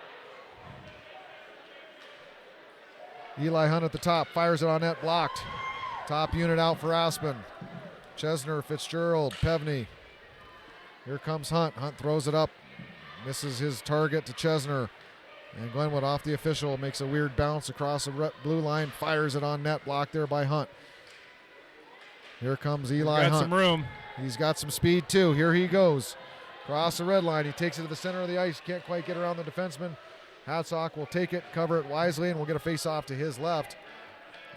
Eli Hunt at the top, fires it on net, blocked. Top unit out for Aspen. Chesner, Fitzgerald, Pevney. Here comes Hunt. Hunt throws it up, misses his target to Chesner. And Glenwood off the official, makes a weird bounce across the blue line, fires it on net, blocked there by Hunt. Here comes Eli Hunt. Got some room. He's got some speed too. Here he goes. Across the red line, he takes it to the center of the ice. Can't quite get around the defenseman. Hatsock will take it, cover it wisely, and we'll get a face-off to his left.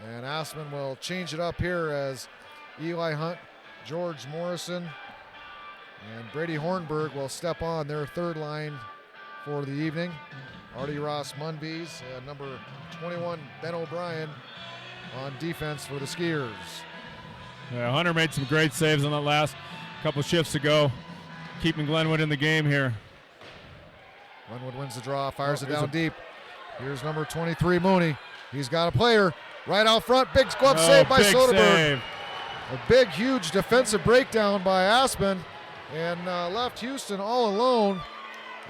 And Aspen will change it up here as Eli Hunt, George Morrison, and Brady Hornberg will step on their third line for the evening. Artie Ross Munbees and number 21 Ben O'Brien on defense for the Skiers. Yeah, Hunter made some great saves on that last couple shifts ago, keeping Glenwood in the game here. Glenwood wins the draw, fires it down deep. Here's number 23 Mooney. He's got a player right out front. Big glove save by Soderberg. Save. A big, huge defensive breakdown by Aspen and left Houston all alone.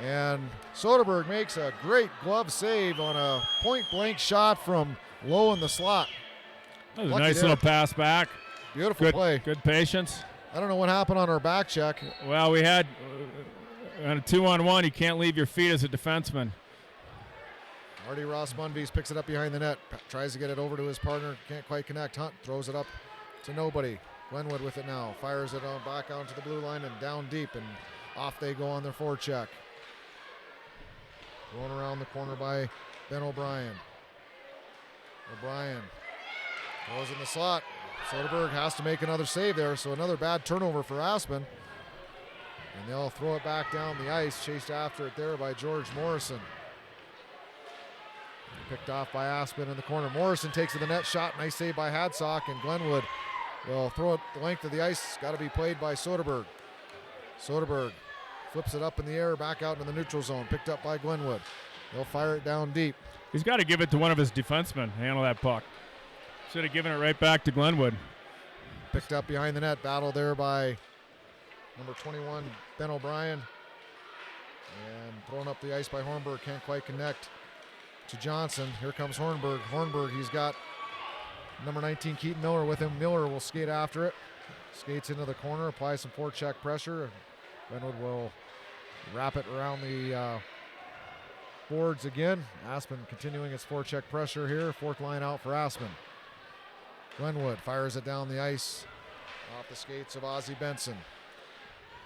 And Soderberg makes a great glove save on a point-blank shot from low in the slot. That was a nice little pass back. Beautiful play. Good patience. I don't know what happened on our back check. Well, we had on a 2-on-1, you can't leave your feet as a defenseman. Artie Ross Munbees picks it up behind the net, tries to get it over to his partner, can't quite connect. Hunt throws it up to nobody. Glenwood with it now, fires it on back onto the blue line and down deep, and off they go on their forecheck. Thrown around the corner by Ben O'Brien. O'Brien throws in the slot. Soderberg has to make another save there, so another bad turnover for Aspen. And they'll throw it back down the ice, chased after it there by George Morrison. Picked off by Aspen in the corner. Morrison takes to the net shot, nice save by Hadsock, and Glenwood will throw it the length of the ice. It's got to be played by Soderberg. Soderberg flips it up in the air, back out into the neutral zone, picked up by Glenwood. They'll fire it down deep. He's got to give it to one of his defensemen, handle that puck. Should have given it right back to Glenwood. Picked up behind the net, battle there by number 21, Ben O'Brien. And thrown up the ice by Hornberg, can't quite connect to Johnson. Here comes Hornberg. Hornberg, he's got number 19, Keaton Miller with him. Miller will skate after it. Skates into the corner, applies some forecheck pressure. Glenwood will wrap it around the boards again. Aspen continuing its forecheck pressure here. Fourth line out for Aspen. Glenwood fires it down the ice off the skates of Ozzie Benson.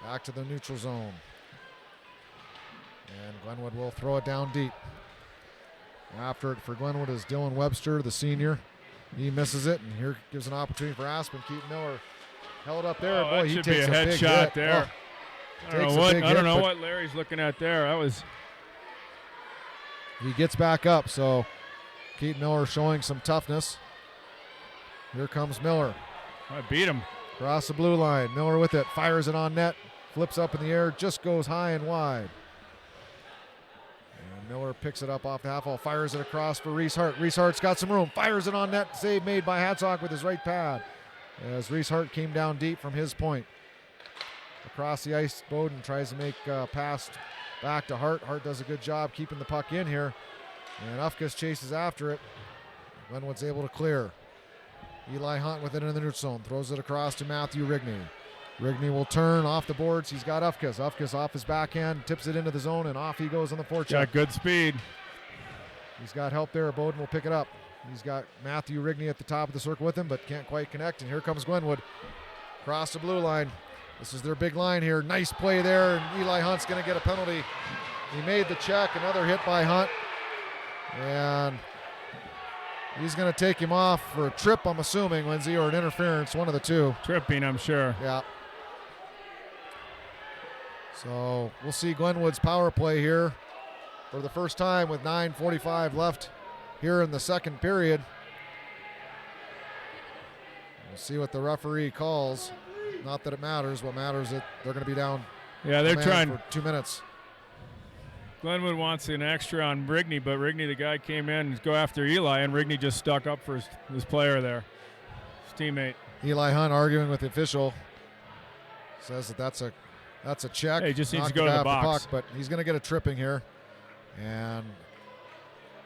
Back to the neutral zone. And Glenwood will throw it down deep. After it for Glenwood is Dylan Webster, the senior. He misses it, and here gives an opportunity for Aspen. Keaton Miller held up there. Boy, he should takes be a big headshot hit. there. Oh, I don't know what Larry's looking at there. That was. He gets back up, so Keaton Miller showing some toughness. Here comes Miller. I beat him. Across the blue line. Miller with it. Fires it on net. Flips up in the air. Just goes high and wide. And Miller picks it up off the half wall. Fires it across for Reese Hart. Reese Hart's got some room. Fires it on net. Save made by Hadsock with his right pad. As Reese Hart came down deep from his point. Across the ice, Bowden tries to make a pass back to Hart. Hart does a good job keeping the puck in here. And Ufkus chases after it. Glenwood's able to clear. Eli Hunt with it in the neutral zone. Throws it across to Matthew Rigney. Rigney will turn off the boards. He's got Ufkus. Ufkus off his backhand, tips it into the zone, and off he goes on the forecheck. Got good speed. He's got help there. Bowden will pick it up. He's got Matthew Rigney at the top of the circle with him, but can't quite connect. And here comes Glenwood. Across the blue line. This is their big line here. Nice play there, and Eli Hunt's going to get a penalty. He made the check. Another hit by Hunt. And He's going to take him off for a trip, I'm assuming, Lindsay, or an interference, one of the two. Tripping, I'm sure. Yeah. So we'll see Glenwood's power play here for the first time with 9:45 left here in the second period. We'll see what the referee calls. Not that it matters. What matters is that they're going to be down. Yeah, they're trying for 2 minutes. Glenwood wants an extra on Rigney, but Rigney, the guy, came in to go after Eli, and Rigney just stuck up for his player there, his teammate. Eli Hunt arguing with the official. Says that that's a check. Hey, he just needs to Knocked go to the it off box. Puck, but he's going to get a tripping here. And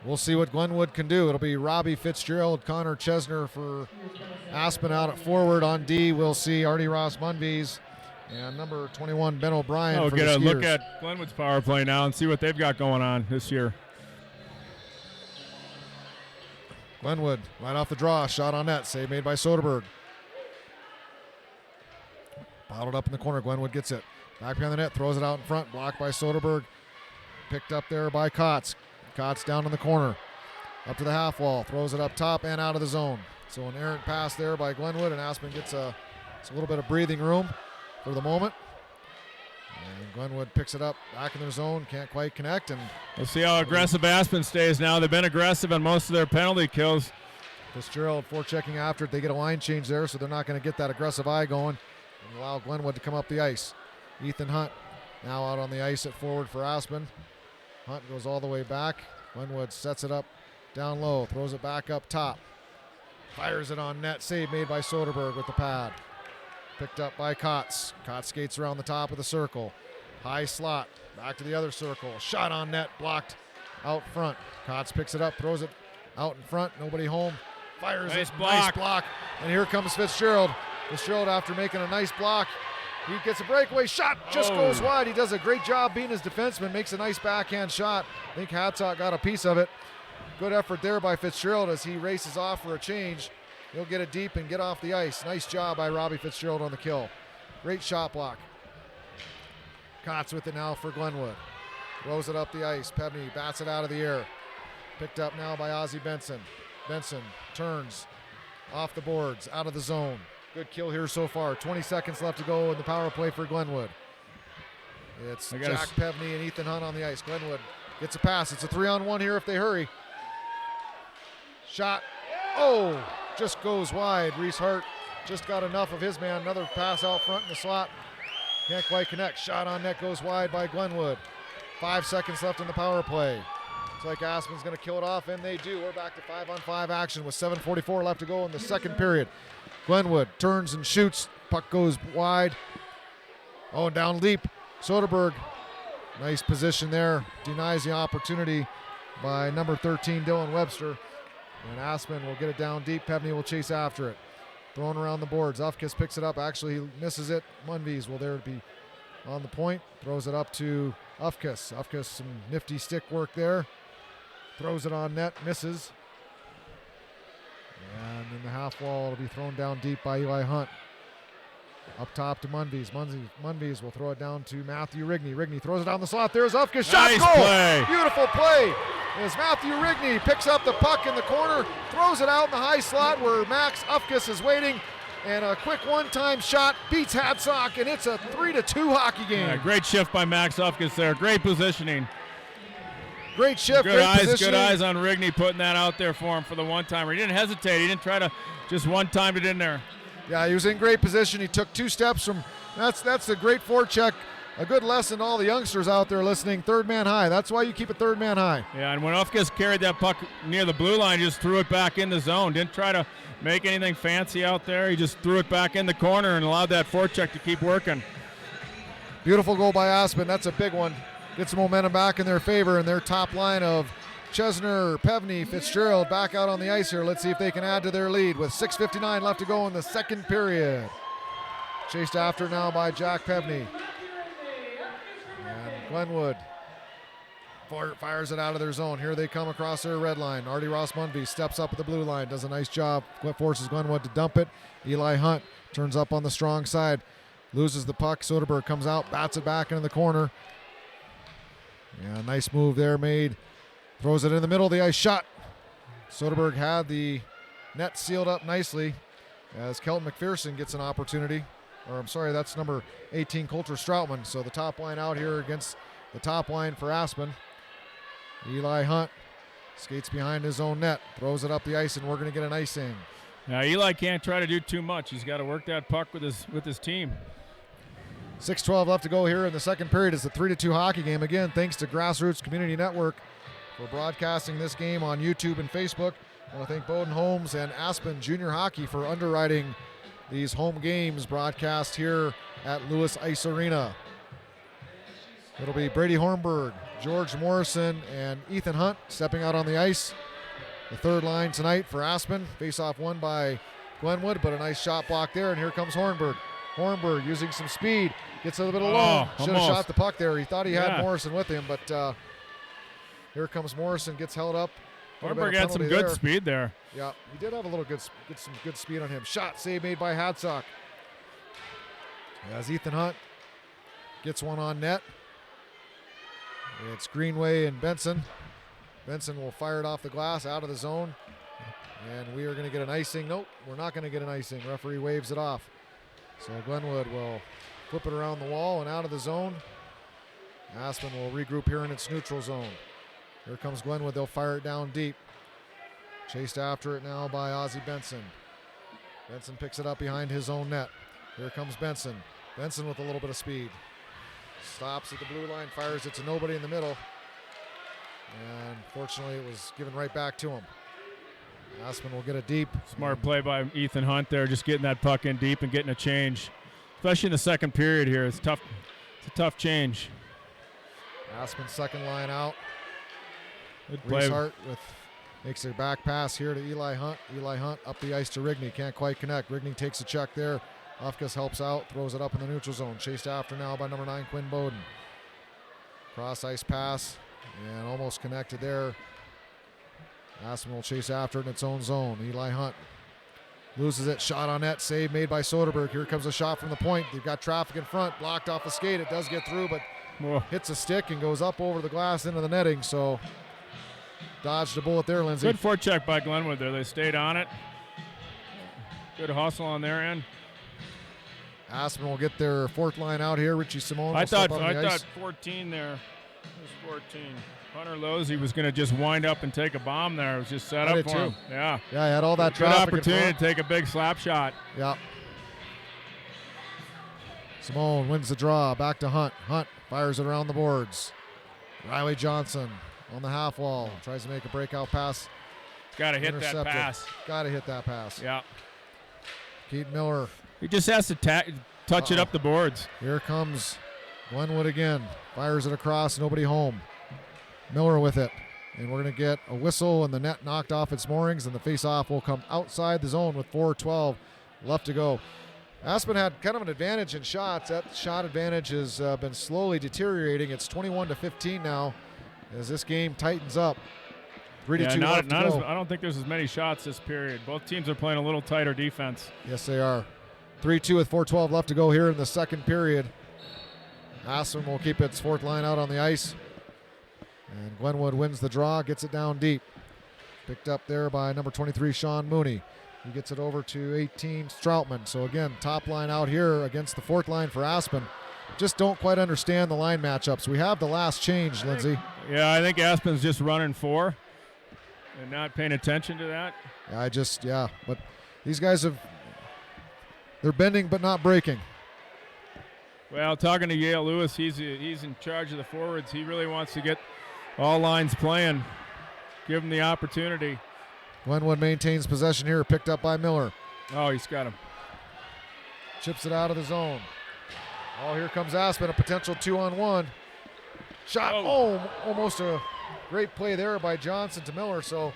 we'll see what Glenwood can do. It'll be Robbie Fitzgerald, Connor Chesner for Aspen out at forward. On D, we'll see Artie Ross Munvies and number 21, Ben O'Brien. We'll for get the a Skiers. look at Glenwood's power play now and see what they've got going on this year. Glenwood, right off the draw, shot on net, save made by Soderberg. Bottled up in the corner, Glenwood gets it. Back behind the net, throws it out in front, blocked by Soderberg. Picked up there by Kotz. Kotz down in the corner. Up to the half wall, throws it up top and out of the zone. So an errant pass there by Glenwood, and Aspen gets a little bit of breathing room for the moment. And Glenwood picks it up back in their zone, can't quite connect. And we'll see how aggressive Aspen stays now. They've been aggressive on most of their penalty kills. Fitzgerald forechecking after it. They get a line change there, so they're not going to get that aggressive eye going and allow Glenwood to come up the ice. Ethan Hunt now out on the ice at forward for Aspen. Hunt goes all the way back. Glenwood sets it up down low, throws it back up top. Fires it on net, save made by Soderberg with the pad. Picked up by Kotz. Kotz skates around the top of the circle. High slot, back to the other circle. Shot on net, blocked out front. Kotz picks it up, throws it out in front. Nobody home. Fires nice it, block. nice block. And here comes Fitzgerald. Fitzgerald, after making a nice block, he gets a breakaway shot, just goes wide. He does a great job being his defenseman, makes a nice backhand shot. I think Hatzok got a piece of it. Good effort there by Fitzgerald as he races off for a change. He'll get it deep and get off the ice. Nice job by Robbie Fitzgerald on the kill. Great shot block. Kotz with it now for Glenwood. Throws it up the ice. Pebney bats it out of the air. Picked up now by Ozzie Benson. Benson turns off the boards, out of the zone. Good kill here so far. 20 seconds left to go in the power play for Glenwood. It's Jack Pebney and Ethan Hunt on the ice. Glenwood gets a pass. It's a 3-on-1 here if they hurry. Shot. Oh, just goes wide. Reese Hart just got enough of his man. Another pass out front in the slot. Can't quite connect. Shot on net goes wide by Glenwood. 5 seconds left in the power play. Looks like Aspen's going to kill it off, and they do. We're back to 5-on-5 action with 7:44 left to go in the second period. Glenwood turns and shoots. Puck goes wide. Oh, and down leap. Soderberg. Nice position there. Denies the opportunity by number 13, Dylan Webster. And Aspen will get it down deep. Pebney will chase after it. Thrown around the boards. Ufkes picks it up. Actually, he misses it. Munvies will there be on the point. Throws it up to Ufkes. Ufkes, some nifty stick work there. Throws it on net. Misses. And in the half wall, it'll be thrown down deep by Eli Hunt. Up top to Munvies. Munvies will throw it down to Matthew Rigney. Rigney throws it down the slot. There's Ufkes. Shot, nice goal! Play. Beautiful play. As Matthew Rigney picks up the puck in the corner, throws it out in the high slot where Max Ufkes is waiting, and a quick one-time shot beats Hatzok, and it's a 3-2 hockey game. Yeah, great shift by Max Ufkes there. Great positioning. Great shift, good great eyes, positioning. Good eyes on Rigney putting that out there for him for the one-timer. He didn't hesitate. He didn't try to just one-time it in there. Yeah, he was in great position. He took 2 steps from, that's a great forecheck. A good lesson to all the youngsters out there listening. Third man high. That's why you keep it third man high. Yeah, and when Ufkes carried that puck near the blue line, he just threw it back in the zone. Didn't try to make anything fancy out there. He just threw it back in the corner and allowed that forecheck to keep working. Beautiful goal by Aspen. That's a big one. Gets some momentum back in their favor, and their top line of Chesner, Pebney, Fitzgerald back out on the ice here. Let's see if they can add to their lead with 6:59 left to go in the second period. Chased after now by Jack Pebney. And Glenwood fires it out of their zone. Here they come across their red line. Artie Ross Munby steps up at the blue line, does a nice job. Forces Glenwood to dump it. Eli Hunt turns up on the strong side, loses the puck. Soderberg comes out, bats it back into the corner. Yeah, nice move there made. Throws it in the middle of the ice. Shot. Soderberg had the net sealed up nicely as Kelton McPherson gets an opportunity. Or I'm sorry, that's number 18, Coulter Stroutman. So the top line out here against the top line for Aspen. Eli Hunt skates behind his own net, throws it up the ice, and we're going to get an icing. Now Eli can't try to do too much. He's got to work that puck with his team. 6:12 left to go here in the second period. It's a 3-2 hockey game. Again, thanks to GrassRoots Community Network for broadcasting this game on YouTube and Facebook. I want to thank Bowden Homes and Aspen Junior Hockey for underwriting these home games broadcast here at Lewis Ice Arena. It'll be Brady Hornberg, George Morrison, and Ethan Hunt stepping out on the ice. The third line tonight for Aspen. Face-off won by Glenwood, but a nice shot block there, and here comes Hornberg. Hornberg using some speed, gets a little bit alone. Should have shot the puck there. He thought he had Morrison with him, but here comes Morrison, gets held up. Hornberg had some good speed there. Yeah, he did have a little some good speed on him. Shot save made by Hadsock. As Ethan Hunt gets one on net. It's Greenway and Benson. Benson will fire it off the glass out of the zone. And we are going to get an icing. Nope, we're not going to get an icing. Referee waves it off. So Glenwood will flip it around the wall and out of the zone. Aspen will regroup here in its neutral zone. Here comes Glenwood. They'll fire it down deep. Chased after it now by Ozzie Benson. Benson picks it up behind his own net. Here comes Benson. Benson with a little bit of speed. Stops at the blue line, fires it to nobody in the middle. And fortunately, it was given right back to him. Aspen will get it deep. Smart play by Ethan Hunt there, just getting that puck in deep and getting a change. Especially in the second period here. It's tough. It's a tough change. Aspen's second line out. Good play. Reeshart makes a back pass here to Eli Hunt. Eli Hunt up the ice to Rigney. Can't quite connect. Rigney takes a check there. Ufkas helps out, throws it up in the neutral zone. Chased after now by number 9, Quinn Bowden. Cross ice pass and almost connected there. Aspen will chase after it in its own zone. Eli Hunt loses it. Shot on net. Save made by Soderberg. Here comes a shot from the point. They've got traffic in front. Blocked off the skate. It does get through, but hits a stick and goes up over the glass into the netting. So dodged a bullet there, Lindsay. Good forecheck by Glenwood there. They stayed on it. Good hustle on their end. Aspen will get their fourth line out here. Richie Simone. I thought 14 there. It was 14. Hunter Losey was going to just wind up and take a bomb there. It was just set up for him. Yeah. Yeah, he had all that good traffic. Good opportunity to take a big slap shot. Yeah. Simone wins the draw. Back to Hunt. Hunt fires it around the boards. Riley Johnson on the half wall. Tries to make a breakout pass. Got to hit that pass. Got to hit that pass. Yeah. Keaton Miller. He just has to touch it up the boards. Here comes Glenwood again. Fires it across. Nobody home. Miller with it. And we're going to get a whistle and the net knocked off its moorings, and the face-off will come outside the zone with 4:12 left to go. Aspen had kind of an advantage in shots. That shot advantage has been slowly deteriorating. It's 21-15 now as this game tightens up. 3-2 left to go. I don't think there's as many shots this period. Both teams are playing a little tighter defense. Yes, they are. 3-2 with 4:12 left to go here in the second period. Aspen will keep its fourth line out on the ice. And Glenwood wins the draw, gets it down deep. Picked up there by number 23, Sean Mooney. He gets it over to 18, Stroutman. So again, top line out here against the fourth line for Aspen. Just don't quite understand the line matchups. We have the last change, Lindsay. Yeah, I think Aspen's just running 4 and not paying attention to that. But these guys they're bending but not breaking. Well, talking to Yale Lewis, he's in charge of the forwards. He really wants to get all lines playing. Give him the opportunity. Glenwood maintains possession here, picked up by Miller. Oh, he's got him. Chips it out of the zone. Oh, here comes Aspen, a potential 2-on-1. Shot, almost a great play there by Johnson to Miller. So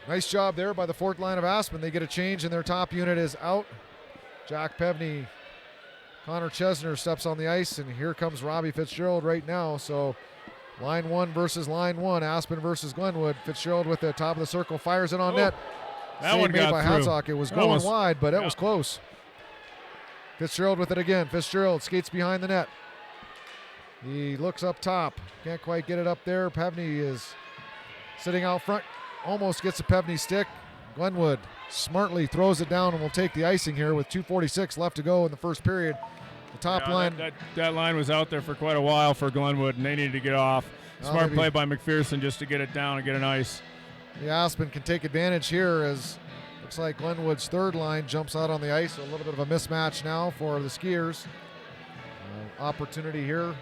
nice job there by the fourth line of Aspen. They get a change and their top unit is out. Jack Pevney, Connor Chesner steps on the ice, and here comes Robbie Fitzgerald right now. So line 1 versus line 1, Aspen versus Glenwood. Fitzgerald with the top of the circle, fires it on net. That Save one made got by through. Hadsock. It was going wide, but that was close. Fitzgerald with it again. Fitzgerald skates behind the net. He looks up top. Can't quite get it up there. Pevney is sitting out front, almost gets a Pevney stick. Glenwood smartly throws it down and will take the icing here with 2:46 left to go in the first period. The top line. That line was out there for quite a while for Glenwood, and they needed to get off. Smart play by McPherson just to get it down and get an ice. The Aspen can take advantage here as looks like Glenwood's third line jumps out on the ice. So a little bit of a mismatch now for the Skiers. Opportunity here.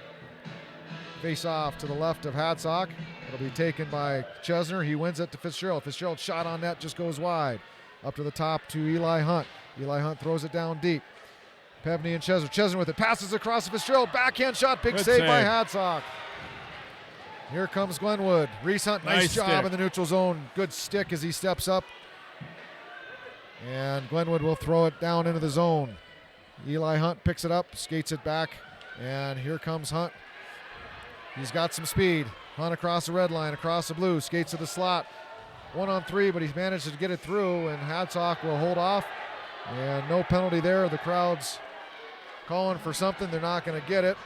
Face off to the left of Hadsock. It'll be taken by Chesner. He wins it to Fitzgerald. Fitzgerald's shot on net just goes wide. Up to the top to Eli Hunt. Eli Hunt throws it down deep. Pevney and Chesner. Chesner with it. Passes across to Fitzgerald. Backhand shot. Big save by Hadsock. Here comes Glenwood. Reese Hunt, nice job stick in the neutral zone. Good stick as he steps up. And Glenwood will throw it down into the zone. Eli Hunt picks it up, skates it back, and here comes Hunt. He's got some speed. Hunt across the red line, across the blue, skates to the slot. 1-on-3, but he's managed to get it through, and Hadsock will hold off. And no penalty there. The crowd's calling for something. They're not going to get it.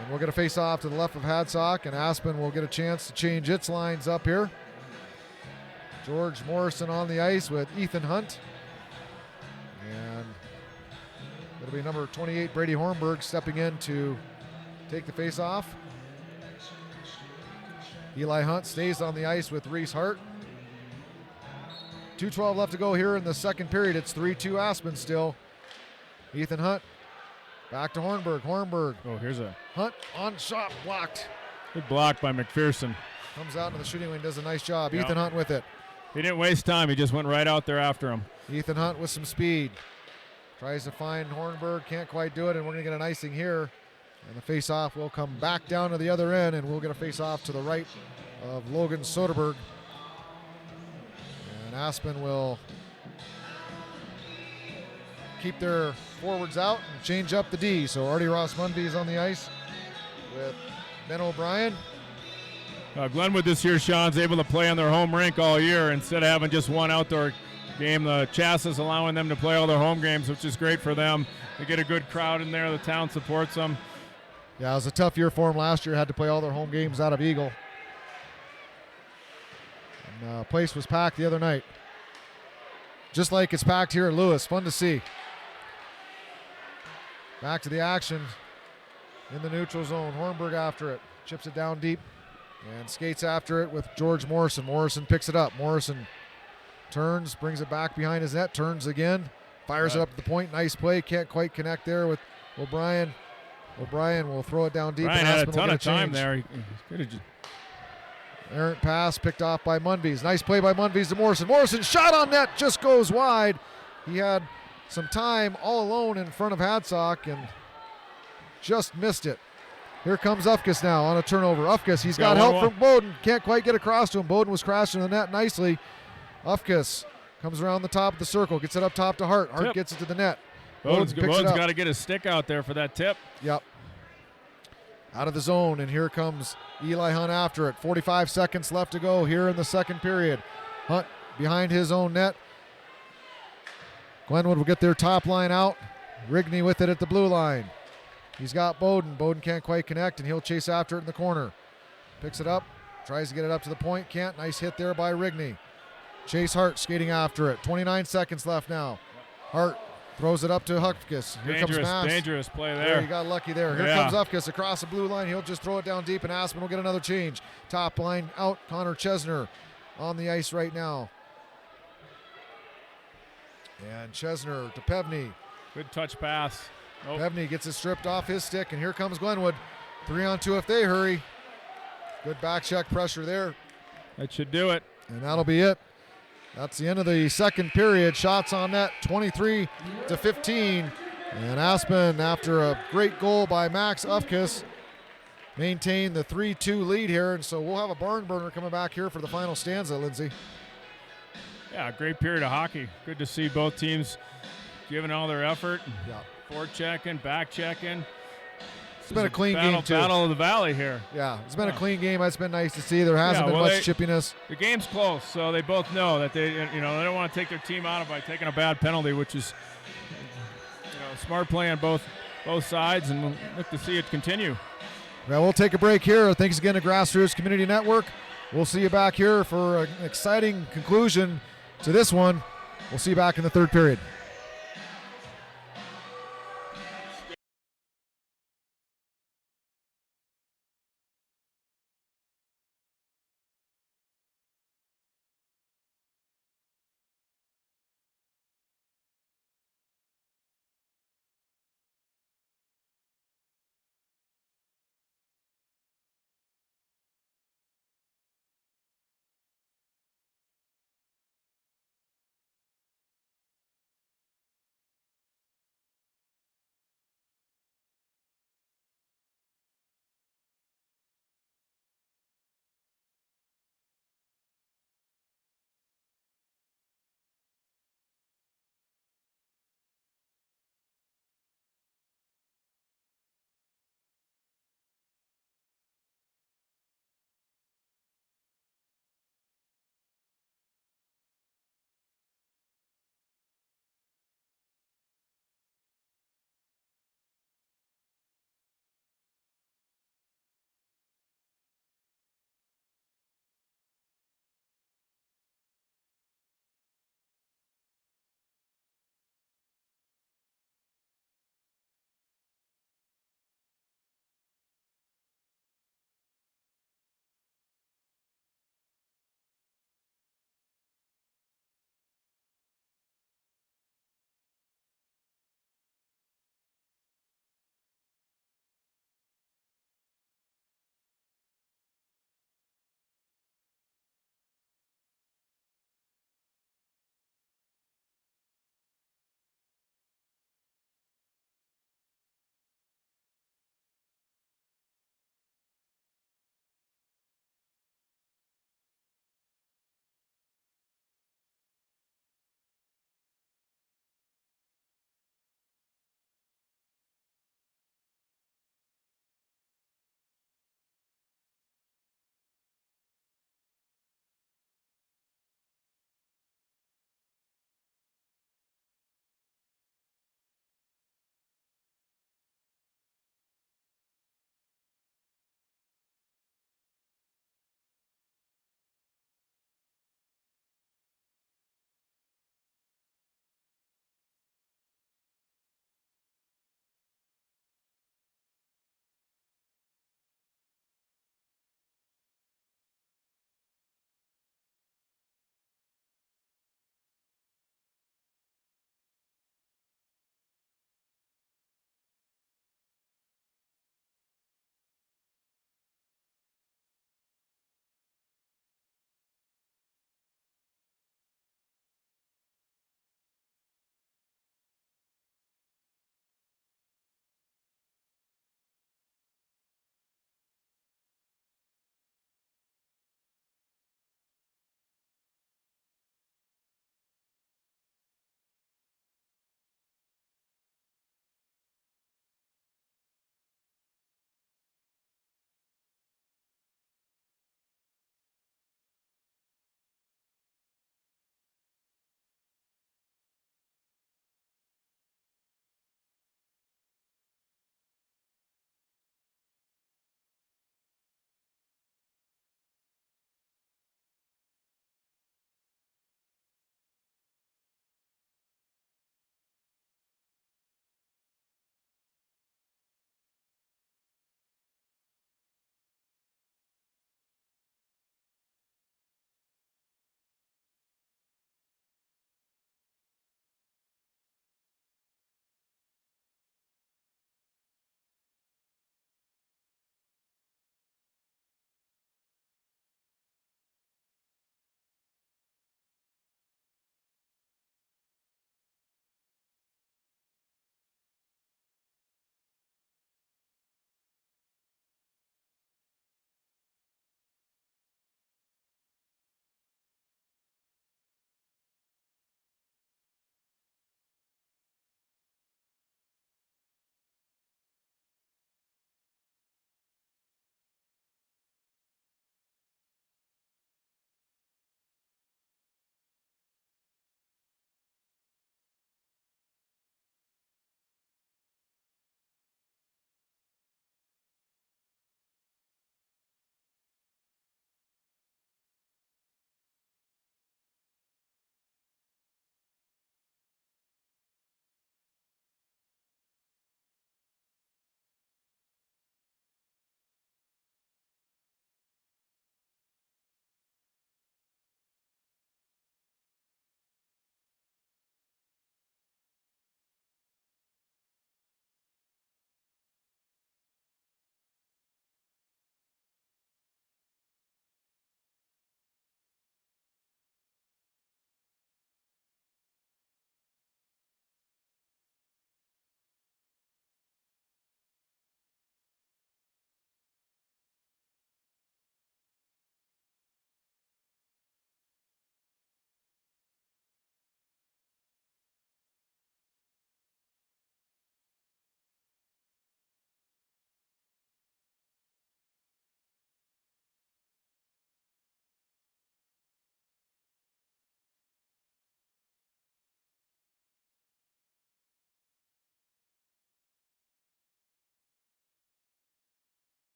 And we'll get a face-off to the left of Hadsock, and Aspen will get a chance to change its lines up here. George Morrison on the ice with Ethan Hunt. And it'll be number 28, Brady Hornberg, stepping in to take the face-off. Eli Hunt stays on the ice with Reese Hart. 2:12 left to go here in the second period. It's 3-2 Aspen still. Ethan Hunt back to Hornberg. Hornberg. Oh, here's a Hunt on shot, blocked. good block by McPherson. Comes out into the shooting lane, does a nice job. Yep. Ethan Hunt with it. He didn't waste time. He just went right out there after him. Ethan Hunt with some speed. Tries to find Hornberg, can't quite do it, and we're going to get an icing here. And the face-off will come back down to the other end, and we'll get a face-off to the right of Logan Soderberg. And Aspen will keep their forwards out and change up the D. So Artie Ross-Munby is on the ice with Ben O'Brien. Glenwood this year, Sean's able to play on their home rink all year instead of having just one outdoor game. The Chassis allowing them to play all their home games, which is great for them. They get a good crowd in there. The town supports them. Yeah, it was a tough year for them last year. Had to play all their home games out of Eagle. And place was packed the other night. Just like it's packed here at Lewis. Fun to see. Back to the action in the neutral zone. Hornberg after it. Chips it down deep and skates after it with George Morrison. Morrison picks it up. Morrison turns, brings it back behind his net, turns again, fires it up to the point. Nice play. Can't quite connect there with O'Brien. O'Brien will throw it down deep. Brian had a ton of time there. Errant pass picked off by Munvies. Nice play by Munvies to Morrison. Morrison shot on net, just goes wide. He had some time all alone in front of Hadsock and just missed it. Here comes Ufkus now on a turnover. Ufkus, he's got help from Bowden. Can't quite get across to him. Bowden was crashing the net nicely. Ufkus comes around the top of the circle, gets it up top to Hart. Hart gets it to the net. Bowden's got to get his stick out there for that tip. Yep. Out of the zone, and here comes Eli Hunt after it. 45 seconds left to go here in the second period. Hunt behind his own net. Glenwood will get their top line out. Rigney with it at the blue line. He's got Bowden. Bowden can't quite connect, and he'll chase after it in the corner. Picks it up, tries to get it up to the point, can't. Nice hit there by Rigney. Chase Hart skating after it. 29 seconds left now. Hart throws it up to Ufkus. Here comes Mass. Dangerous play there. He got lucky there. Here comes Ufkus across the blue line. He'll just throw it down deep, and Aspen will get another change. Top line out. Connor Chesner on the ice right now. And Chesner to Pevney. Good touch pass. Nope. Pevney gets it stripped off his stick, and here comes Glenwood. 3-on-2 if they hurry. Good back check pressure there. That should do it. And that'll be it. That's the end of the second period. Shots on net, 23-15. And Aspen, after a great goal by Max Ufkus, maintain the 3-2 lead here. And so we'll have a barn burner coming back here for the final stanza, Lindsay. Yeah, great period of hockey. Good to see both teams giving all their effort. Yeah. Forechecking, back checking. It's been a clean game, too. Battle of the Valley here. Yeah, it's been a clean game. It's been nice to see. There hasn't been much chippiness. The game's close, so they both know that they don't want to take their team out of by taking a bad penalty, which is smart play on both sides, and we'll look to see it continue. Well, we'll take a break here. Thanks again to GrassRoots Community Network. We'll see you back here for an exciting conclusion to this one. We'll see you back in the third period.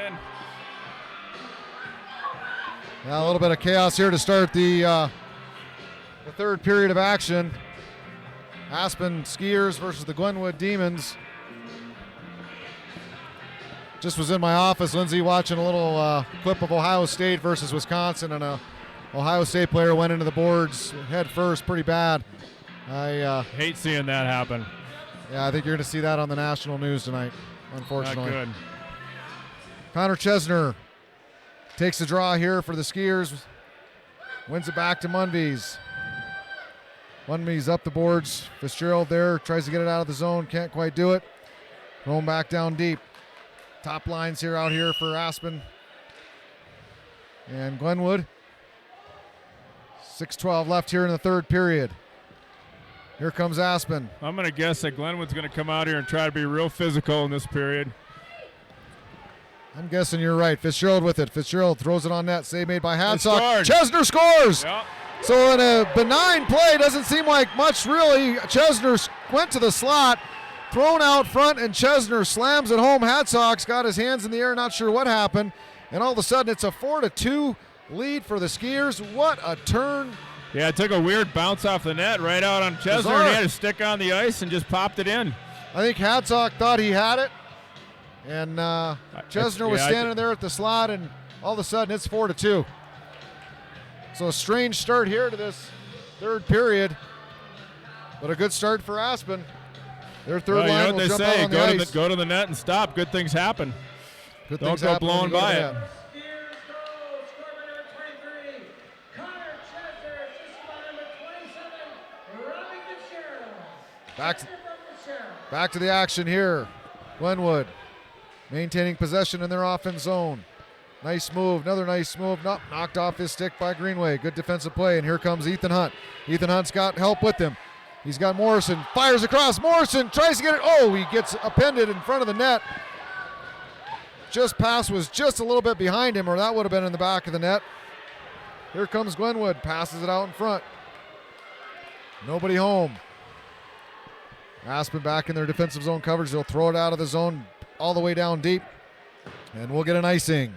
in. Now a little bit of chaos here to start the third period of action. Aspen Skiers versus the Glenwood Demons. Just was in my office, Lindsay, watching a little clip of Ohio State versus Wisconsin, and a Ohio State player went into the boards head first pretty bad. I hate seeing that happen. Yeah, I think you're going to see that on the national news tonight, unfortunately. Not good. Connor Chesner takes the draw here for the Skiers. Wins it back to Munvies. Munvies up the boards. Fitzgerald there, tries to get it out of the zone, can't quite do it. Going back down deep. Top lines here out here for Aspen and Glenwood. 6:12 left here in the third period. Here comes Aspen. I'm going to guess that Glenwood's going to come out here and try to be real physical in this period. I'm guessing you're right. Fitzgerald with it. Fitzgerald throws it on net. Save made by Hadsock. Scored. Chesner scores! Yep. So in a benign play, doesn't seem like much really. Chesner went to the slot, thrown out front, and Chesner slams it home. Hadsock's got his hands in the air, not sure what happened. And all of a sudden, it's a 4-2 lead for the Skiers. What a turn. Yeah, it took a weird bounce off the net right out on Chesner, Bizarre. and he had to stick on the ice and just popped it in. I think Hadsock thought he had it. And Chesner was standing there at the slot, and all of a sudden, it's 4-2. So a strange start here to this third period, but a good start for Aspen. Their third line you know what will they jump say, out on the ice. go to the net and stop. Good things happen. Good Don't things go happen when blowing you go to by the it. net. Skiers goal, score by number 23, Connor Chesner, assisted by number 27, Robbie Fitzgerald. Back to the action here. Glenwood maintaining possession in their offense zone. Nice move, another nice move. Nope, knocked off his stick by Greenway. Good defensive play, and here comes Ethan Hunt. Ethan Hunt's got help with him. He's got Morrison, fires across. Morrison tries to get it. Oh, he gets appended in front of the net. Just pass was just a little bit behind him, or that would have been in the back of the net. Here comes Glenwood, passes it out in front. Nobody home. Aspen back in their defensive zone coverage. They'll throw it out of the zone all the way down deep, and we'll get an icing.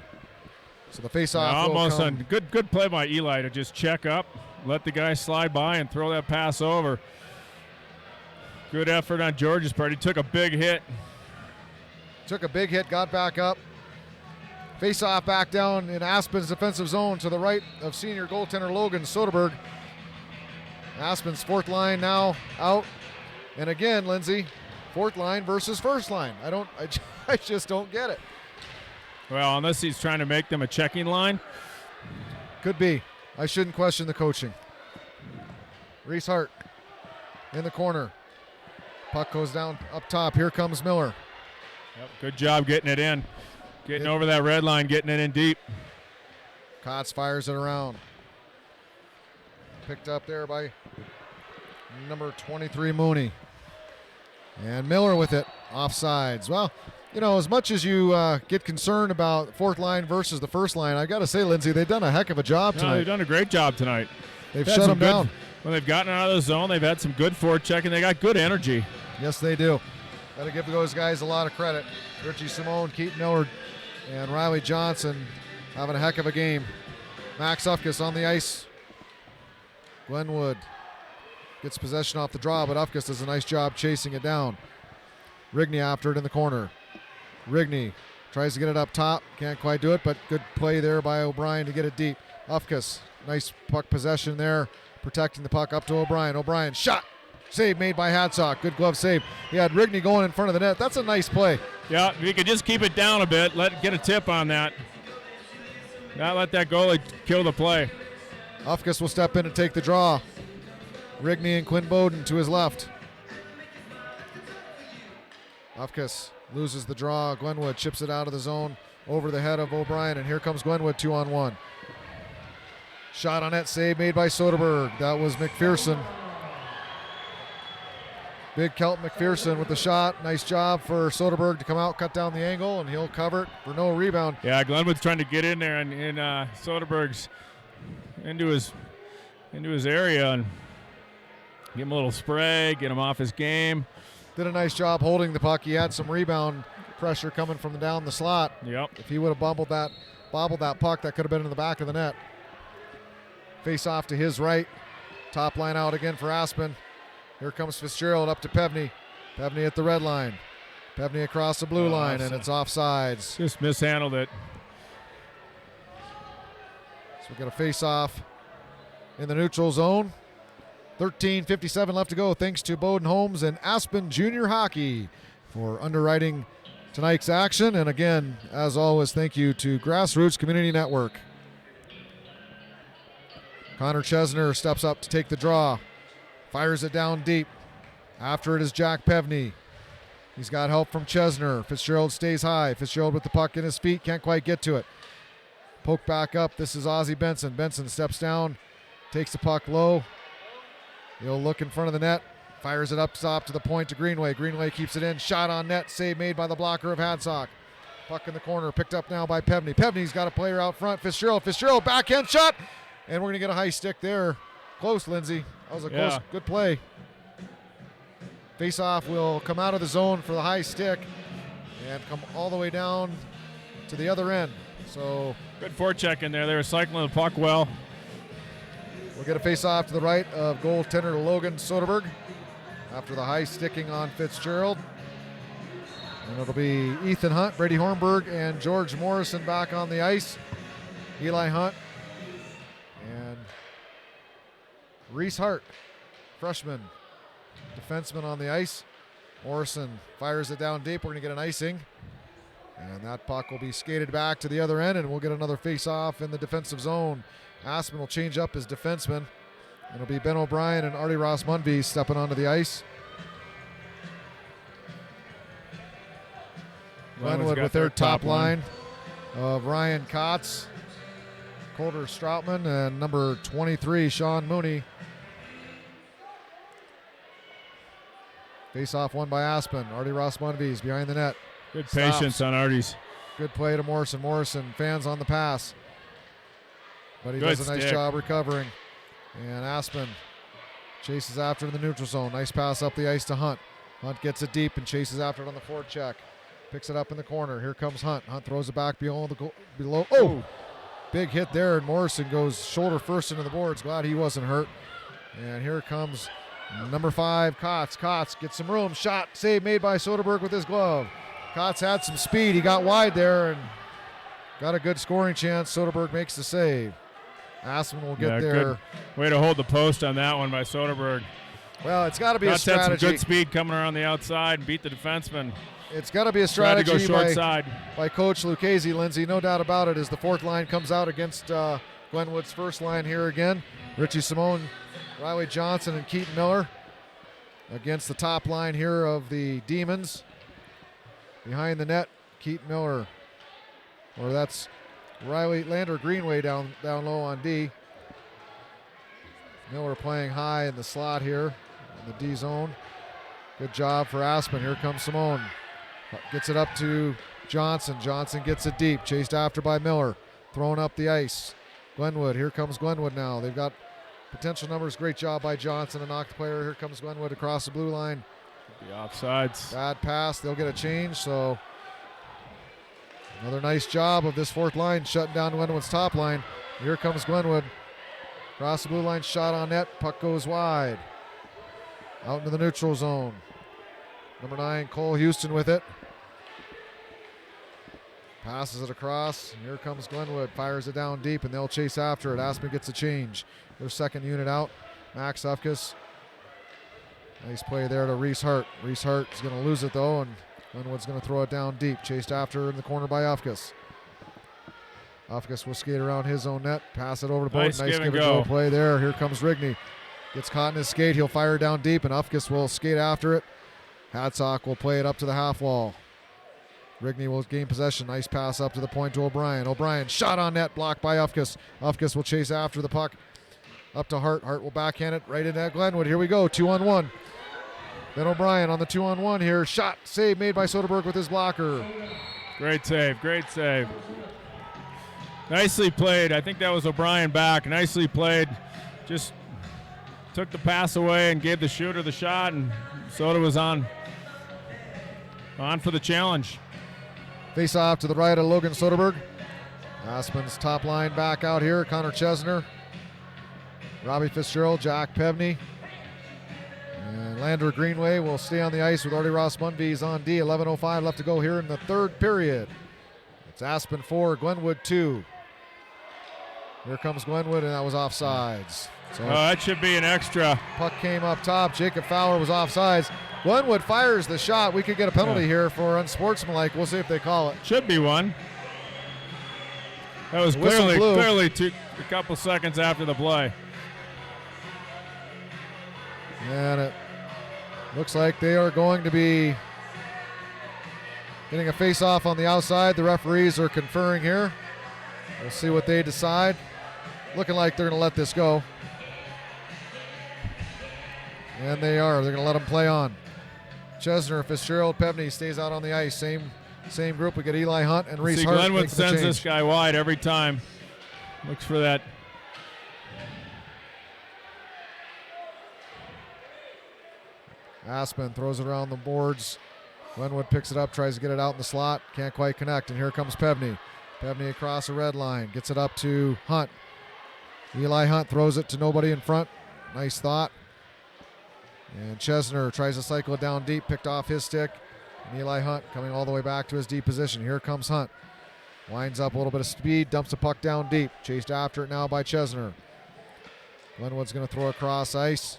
So the face-off almost will on come. good play by Eli to just check up, let the guy slide by, and throw that pass over. Good effort on George's part. He took a big hit. Took a big hit, got back up. Face-off back down in Aspen's defensive zone to the right of senior goaltender Logan Soderberg. Aspen's fourth line now out. And again, Lindsay, fourth line versus first line. I just don't get it. Well, unless he's trying to make them a checking line. Could be. I shouldn't question the coaching. Reese Hart in the corner. Puck goes down up top. Here comes Miller. Yep, good job getting it in. Getting over that red line, getting it in deep. Kotz fires it around. Picked up there by number 23, Mooney. And Miller with it, offsides. Well, you know, as much as you get concerned about fourth line versus the first line, I got to say, Lindsay, they've done a heck of a job tonight. They've done a great job tonight. They've shut them down. When they've gotten out of the zone, they've had some good forechecking. They got good energy. Yes, they do. Got to give those guys a lot of credit. Richie Simone, Keaton Millard, and Riley Johnson having a heck of a game. Max Ufkus on the ice. Glenwood gets possession off the draw, but Ufkus does a nice job chasing it down. Rigney after it in the corner. Rigney tries to get it up top. Can't quite do it, but good play there by O'Brien to get it deep. Ufkus, nice puck possession there, protecting the puck up to O'Brien. O'Brien, shot. Save made by Hadsock. Good glove save. He had Rigney going in front of the net. That's a nice play. Yeah, if you could just keep it down a bit, get a tip on that. Not let that goalie kill the play. Ufkus will step in and take the draw. Rigney and Quinn Bowden to his left. Ufkus loses the draw. Glenwood chips it out of the zone over the head of O'Brien, and here comes Glenwood 2-on-1. Shot on net, save made by Soderberg. That was McPherson. Big Kelt McPherson with the shot. Nice job for Soderberg to come out, cut down the angle, and he'll cover it for no rebound. Yeah, Glenwood's trying to get in there and Soderberg's into his area and give him a little spray, get him off his game. Did a nice job holding the puck. He had some rebound pressure coming from down the slot. Yep. If he would have bobbled that puck, that could have been in the back of the net. Face off to his right. Top line out again for Aspen. Here comes Fitzgerald up to Pevney. Pevney at the red line. Pevney across the blue line, and it's offsides. Just mishandled it. So we got a face off in the neutral zone. 13:57 left to go. Thanks to Bowden Homes and Aspen Junior Hockey for underwriting tonight's action. And again, as always, thank you to GrassRoots Community Network. Connor Chesner steps up to take the draw. Fires it down deep. After it is Jack Pevney. He's got help from Chesner. Fitzgerald stays high. Fitzgerald with the puck in his feet. Can't quite get to it. Poke back up. This is Ozzie Benson. Benson steps down. Takes the puck low. He'll look in front of the net. Fires it up top to the point to Greenway. Greenway keeps it in. Shot on net. Save made by the blocker of Hadsock. Puck in the corner. Picked up now by Pevney. Pevney's got a player out front. Fitzgerald. Fitzgerald backhand shot. And we're going to get a high stick there. Close, Lindsay. That was a close, good play. Face-off will come out of the zone for the high stick and come all the way down to the other end. So good forecheck in there. They were cycling the puck well. We'll get a face-off to the right of goaltender Logan Soderberg after the high sticking on Fitzgerald. And it'll be Ethan Hunt, Brady Hornberg, and George Morrison back on the ice. Eli Hunt and Reese Hart, freshman defenseman on the ice. Morrison fires it down deep. We're going to get an icing. And that puck will be skated back to the other end, and we'll get another face-off in the defensive zone. Aspen will change up his defenseman. It'll be Ben O'Brien and Artie Ross Munby stepping onto the ice. Glenwood with their top line of Ryan Kotz, Colter Stroutman, and number 23, Sean Mooney. Face-off won by Aspen. Artie Ross Munby's behind the net. Good patience on Artie's. Good play to Morrison. Morrison fans on the pass. But he does a nice job recovering. And Aspen chases after in the neutral zone. Nice pass up the ice to Hunt. Hunt gets it deep and chases after it on the forecheck. Picks it up in the corner. Here comes Hunt. Hunt throws it back below. Oh! Big hit there, and Morrison goes shoulder first into the boards. Glad he wasn't hurt. And here comes number 5, Kotz. Kotz gets some room. Shot. Save made by Soderberg with his glove. Kotz had some speed. He got wide there and got a good scoring chance. Soderberg makes the save. Aspen will get there. Good way to hold the post on that one by Soderberg. Well, it's got to be a strategy. Had some good speed coming around the outside and beat the defenseman. It's got to be a strategy to go short side by Coach Lucchese, Lindsay. No doubt about it, as the fourth line comes out against Glenwood's first line here again. Richie Simone, Riley Johnson, and Keaton Miller against the top line here of the Demons. Behind the net, Keaton Miller. Or that's Riley Lander Greenway down low on D. Miller playing high in the slot here in the D zone. Good job for Aspen. Here comes Simone. Gets it up to Johnson. Johnson gets it deep. Chased after by Miller. Thrown up the ice. Glenwood. Here comes Glenwood now. They've got potential numbers. Great job by Johnson to knock the player. Here comes Glenwood across the blue line. The offsides. Bad pass. They'll get a change. So another nice job of this fourth line shutting down Glenwood's top line. Here comes Glenwood. Across the blue line. Shot on net. Puck goes wide. Out into the neutral zone. Number 9, Cole Houston with it. Passes it across. Here comes Glenwood. Fires it down deep, and they'll chase after it. Aspen gets a change. Their second unit out. Max Ufkus. Nice play there to Reese Hart. Reese Hart is going to lose it, though, and Glenwood's going to throw it down deep. Chased after in the corner by Ufkus. Ufkus will skate around his own net. Pass it over to Bowden. Nice give and go play there. Here comes Rigney. Gets caught in his skate. He'll fire down deep, and Ufkus will skate after it. Hadsock will play it up to the half wall. Rigney will gain possession. Nice pass up to the point to O'Brien. O'Brien shot on net, blocked by Ufkus. Ufkus will chase after the puck. Up to Hart. Hart will backhand it right into Glenwood. Here we go, 2-on-1. Then O'Brien on the 2-on-1 here. Shot, save made by Soderberg with his blocker. Great save, great save. Nicely played. I think that was O'Brien back. Nicely played. Just took the pass away and gave the shooter the shot, and Soda was on for the challenge. Face off to the right of Logan Soderberg. Aspen's top line back out here. Connor Chesner, Robbie Fitzgerald, Jack Pevney. And Lander Greenway will stay on the ice with Artie Ross Munvies on D. 11:05 left to go here in the third period. It's Aspen 4, Glenwood 2. Here comes Glenwood, and that was offsides. So that should be an extra. Puck came up top. Jacob Fowler was offsides. Glenwood fires the shot. We could get a penalty here for unsportsmanlike. We'll see if they call it. Should be one. That was clearly a couple seconds after the play. And it looks like they are going to be getting a face-off on the outside. The referees are conferring here. We'll see what they decide. Looking like they're going to let this go. And they are. They're going to let them play on. Chesner, Fitzgerald, Pevney stays out on the ice. Same group. We get Eli Hunt and Reese Hart. Glenwood sends this guy wide every time. Looks for that. Aspen throws it around the boards. Glenwood picks it up, tries to get it out in the slot. Can't quite connect, and here comes Pevney. Pevney across the red line. Gets it up to Hunt. Eli Hunt throws it to nobody in front. Nice thought. And Chesner tries to cycle it down deep, picked off his stick. And Eli Hunt coming all the way back to his deep position. Here comes Hunt. Winds up a little bit of speed, dumps the puck down deep. Chased after it now by Chesner. Glenwood's going to throw across ice.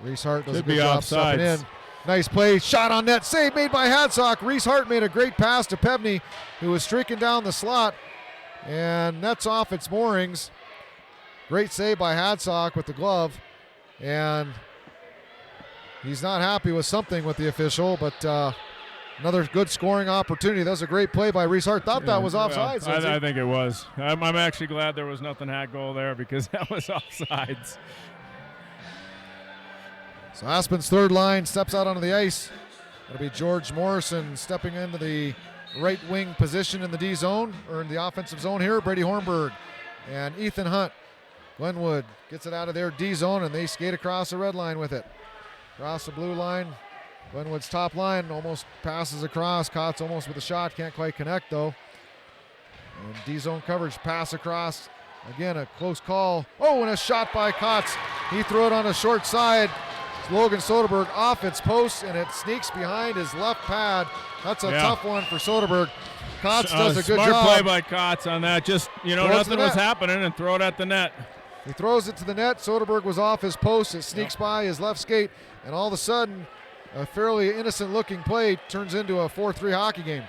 Reese Hart does a good job stepping in. Nice play, shot on net, save made by Hadsock. Reese Hart made a great pass to Pevney, who was streaking down the slot, and nets off its moorings. Great save by Hadsock with the glove, and he's not happy with something with the official, but another good scoring opportunity. That was a great play by Reese Hart. Thought that was offsides. I think it was. I'm actually glad there was nothing had goal there because that was offsides. So Aspen's third line steps out onto the ice. It'll be George Morrison stepping into the right wing position in the D zone, or in the offensive zone here. Brady Hornberg and Ethan Hunt. Glenwood gets it out of their D zone, and they skate across the red line with it. Across the blue line. Glenwood's top line almost passes across. Kotz almost with a shot. Can't quite connect, though. And D zone coverage, pass across. Again, a close call. Oh, and a shot by Kotz. He threw it on the short side. Logan Soderberg off its post, and it sneaks behind his left pad. That's a tough one for Soderberg. Kotz does a good job. Smart play by Kotz on that. Just, nothing was happening, and throw it at the net. He throws it to the net. Soderberg was off his post. It sneaks by his left skate, and all of a sudden, a fairly innocent-looking play turns into a 4-3 hockey game.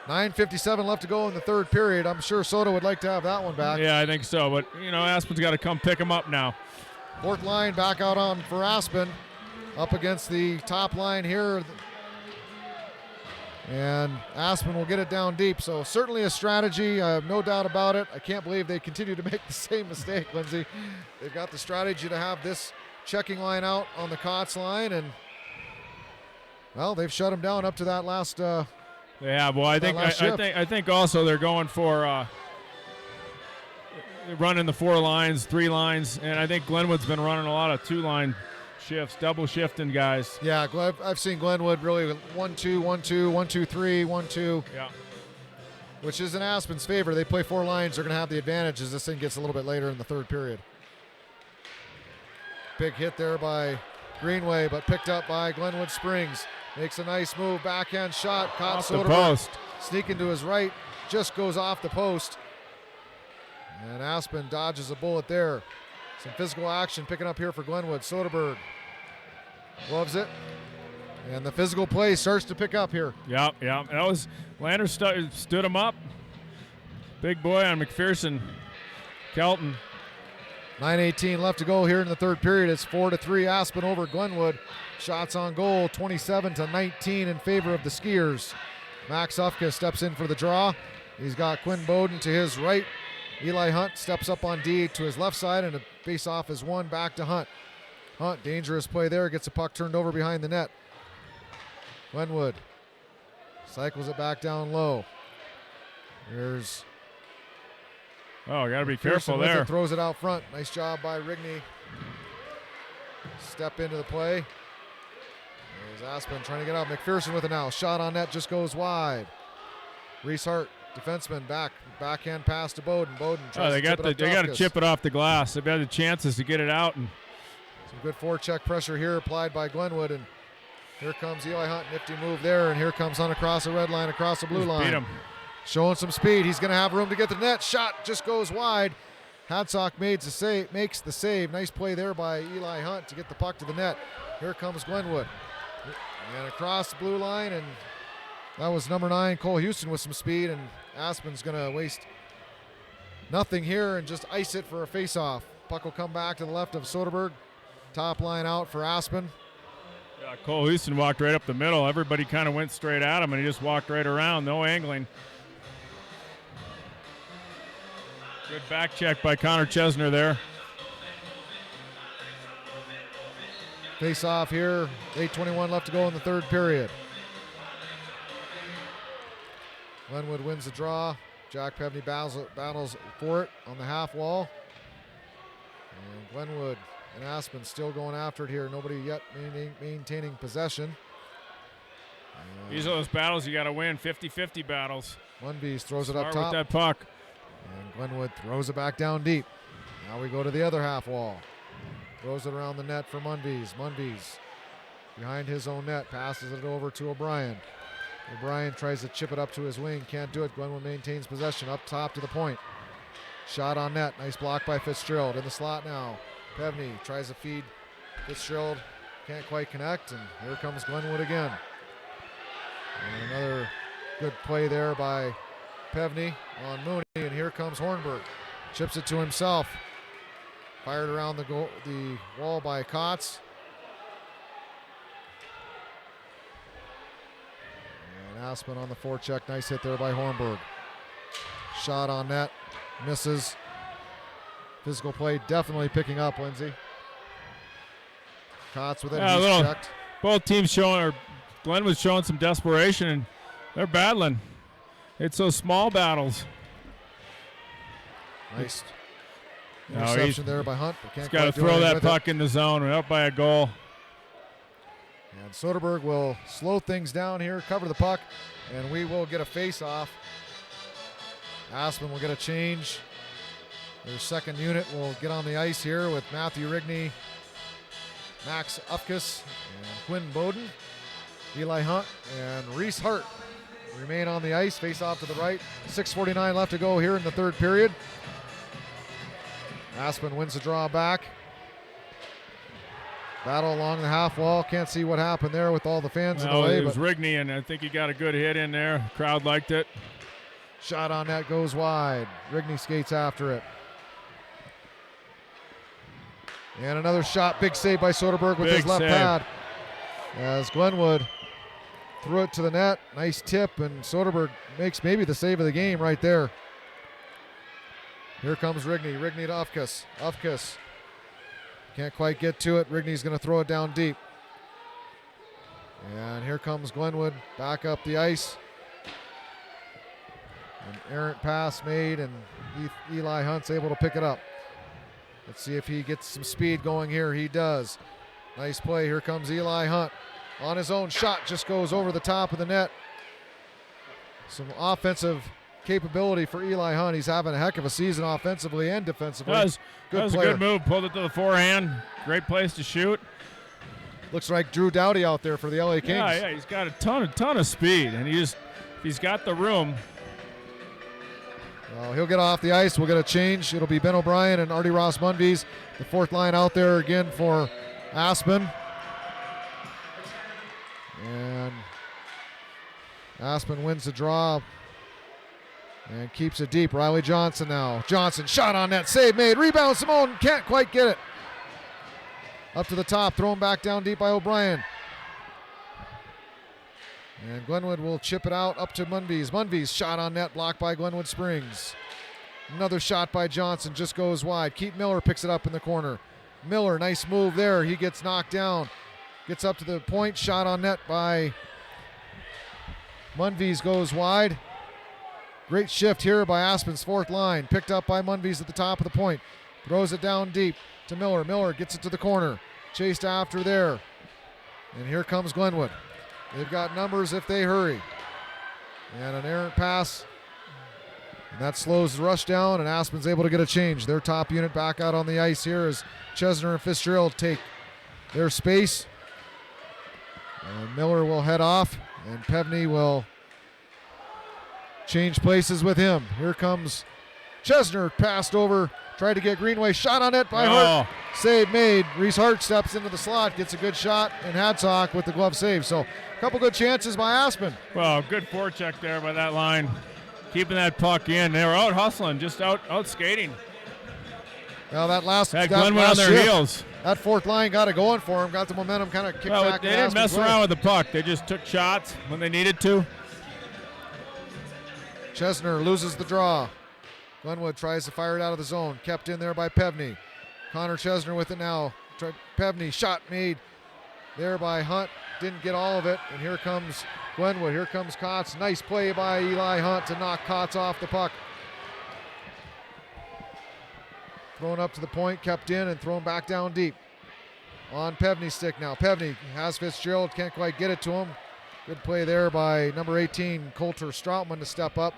9:57 left to go in the third period. I'm sure Soda would like to have that one back. Yeah, I think so, but, Aspen's got to come pick him up now. Fourth line back out on for Aspen, up against the top line here. And Aspen will get it down deep. So certainly a strategy, I have no doubt about it. I can't believe they continue to make the same mistake, Lindsay. They've got the strategy to have this checking line out on the Kotz line, and well, they've shut him down up to that last. They have. Well, I think also they're going for. Running the 4 lines, 3 lines, and I think Glenwood's been running a lot of 2-line shifts, double shifting guys. Yeah, I've seen Glenwood really 1-2, 1-2, 1-2-3, 1-2. Yeah. Which is in Aspen's favor. They play 4 lines. They're going to have the advantage as this thing gets a little bit later in the third period. Big hit there by Greenway, but picked up by Glenwood Springs. Makes a nice move, backhand shot, caught off the post. Sneaking to his right, just goes off the post. And Aspen dodges a bullet there. Some physical action picking up here for Glenwood. Soderberg loves it. And the physical play starts to pick up here. Yeah. That was Lander stood him up. Big boy on McPherson. Kelton. 9:18 left to go here in the third period. It's 4-3 Aspen over Glenwood. Shots on goal 27-19 in favor of the Skiers. Max Ufka steps in for the draw. He's got Quinn Bowden to his right. Eli Hunt steps up on D to his left side, and a face-off is won back to Hunt. Hunt, dangerous play there, gets a puck turned over behind the net. Glenwood cycles it back down low. There's got to be careful there. Throws it out front. Nice job by Rigney. Step into the play. As Aspen trying to get out. McPherson with it now. Shot on net just goes wide. Reese Hart, defenseman, backhand pass to Bowden. Bowden tries they got to chip it off the glass. They've had the chances to get it out. And some good forecheck pressure here applied by Glenwood. And here comes Eli Hunt. Nifty move there. And here comes Hunt across the red line, across the blue line. Beat him. Showing some speed. He's going to have room to get the net. Shot just goes wide. Hadsock makes the save. Nice play there by Eli Hunt to get the puck to the net. Here comes Glenwood. And across the blue line, and that was number 9, Cole Houston, with some speed, and Aspen's going to waste nothing here and just ice it for a face-off. Puck will come back to the left of Soderberg. Top line out for Aspen. Yeah, Cole Houston walked right up the middle. Everybody kind of went straight at him, and he just walked right around. No angling. Good back check by Connor Chesner there. Face off here. 8:21 left to go in the third period. Glenwood wins the draw. Jack Pevney battles for it on the half wall. And Glenwood and Aspen still going after it here. Nobody yet maintaining possession. These are those battles you got to win. 50-50 battles. Munbees throws it Start up top. with that puck. And Glenwood throws it back down deep. Now we go to the other half wall. Throws it around the net for Munbees. Munbees behind his own net, passes it over to O'Brien. O'Brien tries to chip it up to his wing, can't do it. Glenwood maintains possession up top to the point. Shot on net, nice block by Fitzgerald. In the slot now, Pevney tries to feed Fitzgerald, can't quite connect, and here comes Glenwood again. And another good play there by Pevney on Mooney, and here comes Hornberg. Chips it to himself. Fired around the wall by Kotz. And Aspen on the forecheck. Nice hit there by Hornberg. Shot on net. Misses. Physical play definitely picking up, Lindsay. Kotz with it. He's checked. Both teams Glenwood's showing some desperation, and they're battling. It's those small battles. Nice. Interception there by Hunt. He's got to throw that puck in the zone. We're up by a goal. And Soderberg will slow things down here, cover the puck, and we will get a face-off. Aspen will get a change. Their second unit will get on the ice here with Matthew Rigney, Max Ufkus, and Quinn Bowden. Eli Hunt and Reese Hart remain on the ice. Face-off to the right. 6:49 left to go here in the third period. Aspen wins the draw back. Battle along the half wall. Can't see what happened there with all the fans in the way. It was Rigney, and I think he got a good hit in there. Crowd liked it. Shot on net goes wide. Rigney skates after it. And another shot. Big save by Soderberg with his left pad. As Glenwood threw it to the net. Nice tip, and Soderberg makes maybe the save of the game right there. Here comes Rigney. Rigney to Ufkus. Ufkus can't quite get to it. Rigney's going to throw it down deep. And here comes Glenwood back up the ice. An errant pass made, and Eli Hunt's able to pick it up. Let's see if he gets some speed going here. He does. Nice play. Here comes Eli Hunt. On his own shot, just goes over the top of the net. Some offensive capability for Eli Hunt. He's having a heck of a season offensively and defensively. That was a good move. Pulled it to the forehand. Great place to shoot. Looks like Drew Doughty out there for the LA Kings. Yeah, he's got a ton of speed, and if he's got the room. Well, he'll get off the ice. We'll get a change. It'll be Ben O'Brien and Artie Ross Munbees. The fourth line out there again for Aspen. And Aspen wins the draw and keeps it deep. Riley Johnson now. Johnson shot on net. Save made. Rebound. Simone can't quite get it. Up to the top. Thrown back down deep by O'Brien. And Glenwood will chip it out up to Munbees. Munbees shot on net. Blocked by Glenwood Springs. Another shot by Johnson. Just goes wide. Keith Miller picks it up in the corner. Miller, nice move there. He gets knocked down. Gets up to the point. Shot on net by Munbees goes wide. Great shift here by Aspen's fourth line. Picked up by Munbees at the top of the point. Throws it down deep to Miller. Miller gets it to the corner. Chased after there. And here comes Glenwood. They've got numbers if they hurry. And an errant pass. And that slows the rush down, and Aspen's able to get a change. Their top unit back out on the ice here as Chesner and Fitzgerald take their space. And Miller will head off, and Pevney will change places with him. Here comes Chesner, passed over, tried to get Greenway, shot on it by Hart. Save made. Reese Hart steps into the slot, gets a good shot, and Hadsock with the glove save. So a couple good chances by Aspen. Well, good forecheck there by that line. Keeping that puck in. They were out hustling, just out skating. Well, that last had Glenwood on their heels. That fourth line got it going for him, got the momentum kind of kicked back. They didn't mess around with the puck. They just took shots when they needed to. Chesner loses the draw. Glenwood tries to fire it out of the zone. Kept in there by Pevney. Connor Chesner with it now. Pevney, shot made there by Hunt. Didn't get all of it. And here comes Glenwood. Here comes Kotz. Nice play by Eli Hunt to knock Kotz off the puck. Thrown up to the point, kept in, and thrown back down deep. On Pevney's stick now. Pevney has Fitzgerald, can't quite get it to him. Good play there by number 18, Coulter Stroutman, to step up.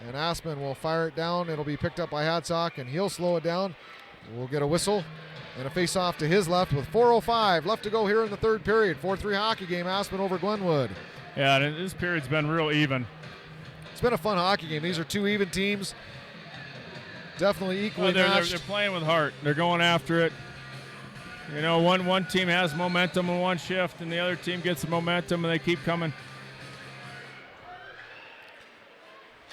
And Aspen will fire it down. It'll be picked up by Hadsock, and he'll slow it down. We'll get a whistle and a face-off to his left with 4:05 left to go here in the third period. 4-3 hockey game, Aspen over Glenwood. Yeah, this period's been real even. It's been a fun hockey game. These are two even teams. Definitely equally matched. They're playing with heart. They're going after it. You know, one team has momentum in one shift, and the other team gets the momentum, and they keep coming.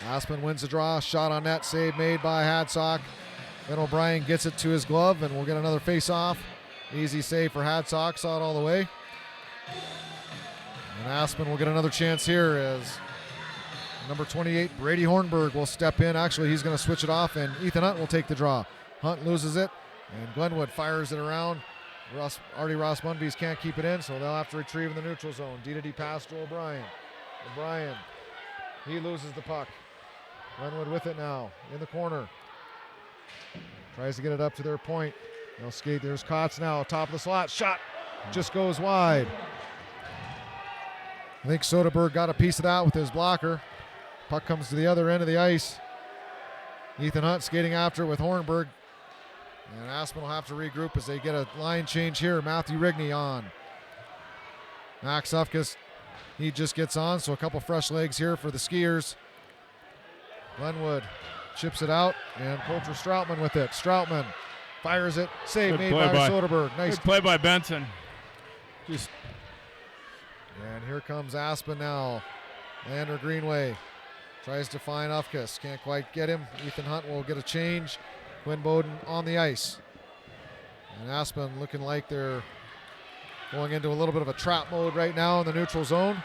Aspen wins the draw. Shot on net. Save made by Hadsock. Then O'Brien gets it to his glove, and we'll get another face-off. Easy save for Hadsock. Saw it all the way. And Aspen will get another chance here as number 28, Brady Hornberg, will step in. Actually, he's going to switch it off, and Ethan Hunt will take the draw. Hunt loses it, and Glenwood fires it around. Artie Ross Munbees can't keep it in, so they'll have to retrieve in the neutral zone. D-to-D pass to O'Brien. O'Brien, he loses the puck. Glenwood with it now, in the corner. Tries to get it up to their point. They'll skate. There's Kotz now, top of the slot. Shot just goes wide. I think Soderberg got a piece of that with his blocker. Puck comes to the other end of the ice. Ethan Hunt skating after it with Hornberg. And Aspen will have to regroup as they get a line change here. Matthew Rigney on. Max Ufkus, he just gets on, so a couple fresh legs here for the Skiers. Glenwood chips it out, and Coulter Stroutman with it. Stroutman fires it. Save made by Soderberg. Nice play by Benson. And here comes Aspen now. Lander Greenway tries to find Ufkus. Can't quite get him. Ethan Hunt will get a change. Quinn Bowden on the ice. And Aspen looking like they're going into a little bit of a trap mode right now in the neutral zone.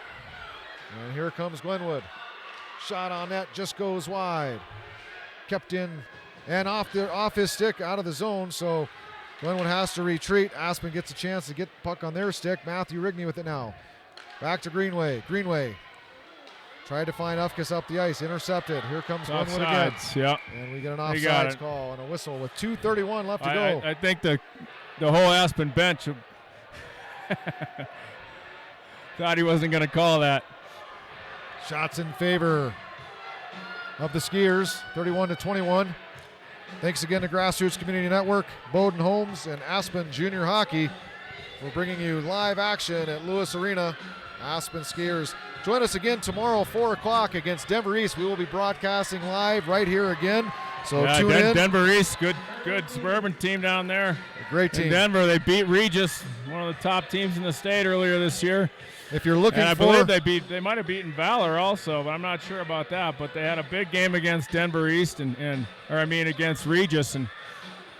And here comes Glenwood. Shot on net just goes wide. Kept in and off his stick out of the zone, so Glenwood has to retreat. Aspen gets a chance to get the puck on their stick. Matthew Rigney with it now. Back to Greenway. Greenway tried to find Ufkus up the ice. Intercepted. Here comes Glenwood again. Yeah. And we get an offsides call and a whistle with 2:31 left to go. I think the whole Aspen bench thought he wasn't going to call that. Shots in favor of the Skiers, 31-21. Thanks again to GrassRoots Community Network, Bowden Homes, and Aspen Junior Hockey for bringing you live action at Lewis Arena. Aspen Skiers. Join us again tomorrow, 4 o'clock against Denver East. We will be broadcasting live right here again. So tune in. Denver East, good suburban team down there. A great team. In Denver, they beat Regis, one of the top teams in the state earlier this year. If you're looking I believe they might have beaten Valor also, but I'm not sure about that. But they had a big game against Denver East against Regis, and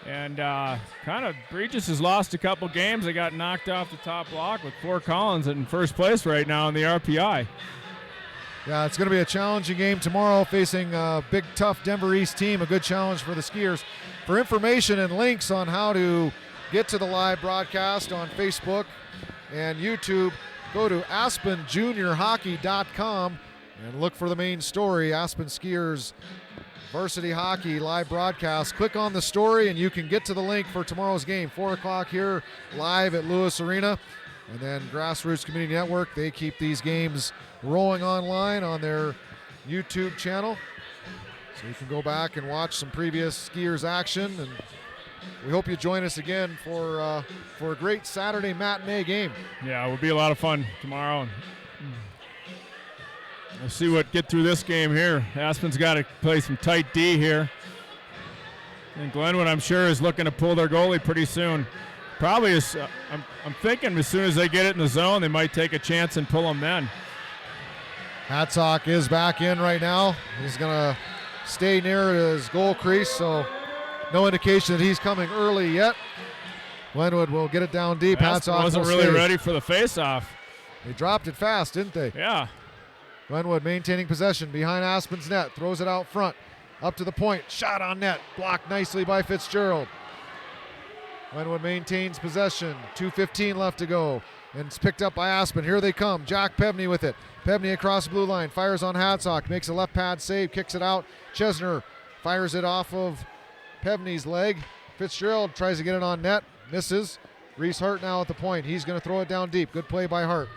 kind of Regis has lost a couple games. They got knocked off the top block with Fort Collins in first place right now in the RPI. Yeah, it's going to be a challenging game tomorrow, facing a big, tough Denver East team. A good challenge for the Skiers. For information and links on how to get to the live broadcast on Facebook and YouTube, go to aspenjuniorhockey.com and look for the main story, Aspen Skiers Varsity Hockey live broadcast. Click on the story and you can get to the link for tomorrow's game, 4 o'clock here live at Lewis Arena. And then GrassRoots Community Network, they keep these games rolling online on their YouTube channel. So you can go back and watch some previous skiers action. And we hope you join us again for a great Saturday matinee game. Yeah, it will be a lot of fun tomorrow. We'll see what get through this game here. Aspen's got to play some tight D here. And Glenwood, I'm sure, is looking to pull their goalie pretty soon. Probably is. I'm thinking as soon as they get it in the zone, they might take a chance and pull them then. Hatsock is back in right now. He's going to stay near his goal crease, so no indication that he's coming early yet. Glenwood will get it down deep. Aspen wasn't really ready for the face-off. They dropped it fast, didn't they? Yeah. Glenwood maintaining possession behind Aspen's net. Throws it out front. Up to the point. Shot on net. Blocked nicely by Fitzgerald. Glenwood maintains possession. 2:15 left to go. And it's picked up by Aspen. Here they come. Jack Pevney with it. Pevney across the blue line. Fires on Hatsock. Makes a left pad save. Kicks it out. Chesner fires it off of Pevney's leg. Fitzgerald tries to get it on net. Misses. Reese Hart now at the point. He's going to throw it down deep. Good play by Hart.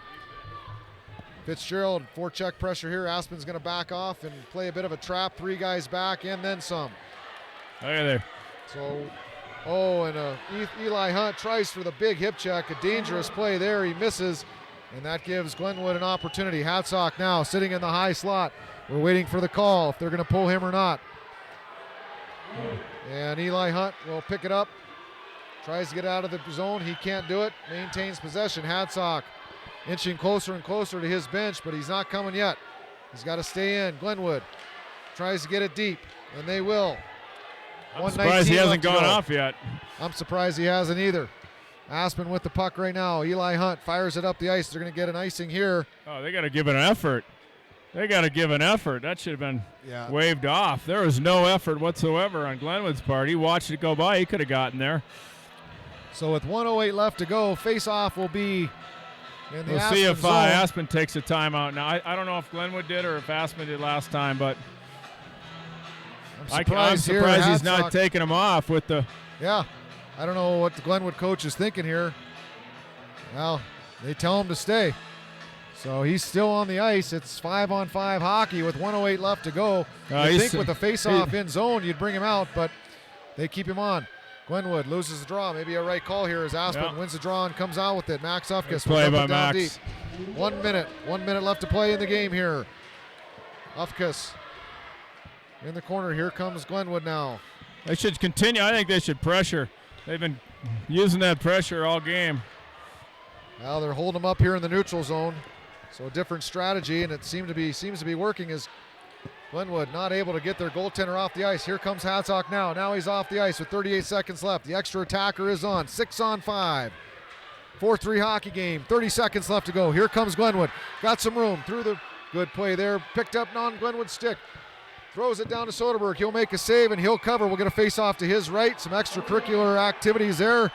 Fitzgerald, forecheck pressure here. Aspen's going to back off and play a bit of a trap. 3 guys back and then some. Look at there. So, and Eli Hunt tries for the big hip check. A dangerous play there. He misses, and that gives Glenwood an opportunity. Hatsock now sitting in the high slot. We're waiting for the call if they're going to pull him or not. And Eli Hunt will pick it up. Tries to get out of the zone. He can't do it. Maintains possession. Hatsock inching closer and closer to his bench, but he's not coming yet. He's got to stay in. Glenwood tries to get it deep, and they will. I'm surprised he hasn't gone off yet. I'm surprised he hasn't either. Aspen with the puck right now. Eli Hunt fires it up the ice. They're going to get an icing here. Oh, they got to give it an effort. That should have been waved off. There was no effort whatsoever on Glenwood's part. He watched it go by. He could have gotten there. So with 1:08 left to go, face-off will be in the We'll Aspen see if zone. Aspen takes a timeout. Now, I don't know if Glenwood did or if Aspen did last time, but I'm surprised he's not taking him off with the... Yeah, I don't know what the Glenwood coach is thinking here. Well, they tell him to stay. So he's still on the ice. It's 5-on-5 hockey with 1:08 left to go. I think with the face-off in zone, you'd bring him out, but they keep him on. Glenwood loses the draw. Maybe a right call here as Aspen wins the draw and comes out with it. Max Ufkus play by down Max. deep. 1 minute. 1 minute left to play in the game here. Ufkus in the corner. Here comes Glenwood now. They should continue. I think they should pressure. They've been using that pressure all game. Well, they're holding them up here in the neutral zone. So a different strategy, and it seems to be working as Glenwood not able to get their goaltender off the ice. Here comes Hatsock now. Now he's off the ice with 38 seconds left. The extra attacker is on. 6-on-5. 4-3 hockey game. 30 seconds left to go. Here comes Glenwood. Got some room through the good play there. Picked up on Glenwood's stick. Throws it down to Soderberg. He'll make a save and he'll cover. We'll get a face off to his right. Some extracurricular activities there.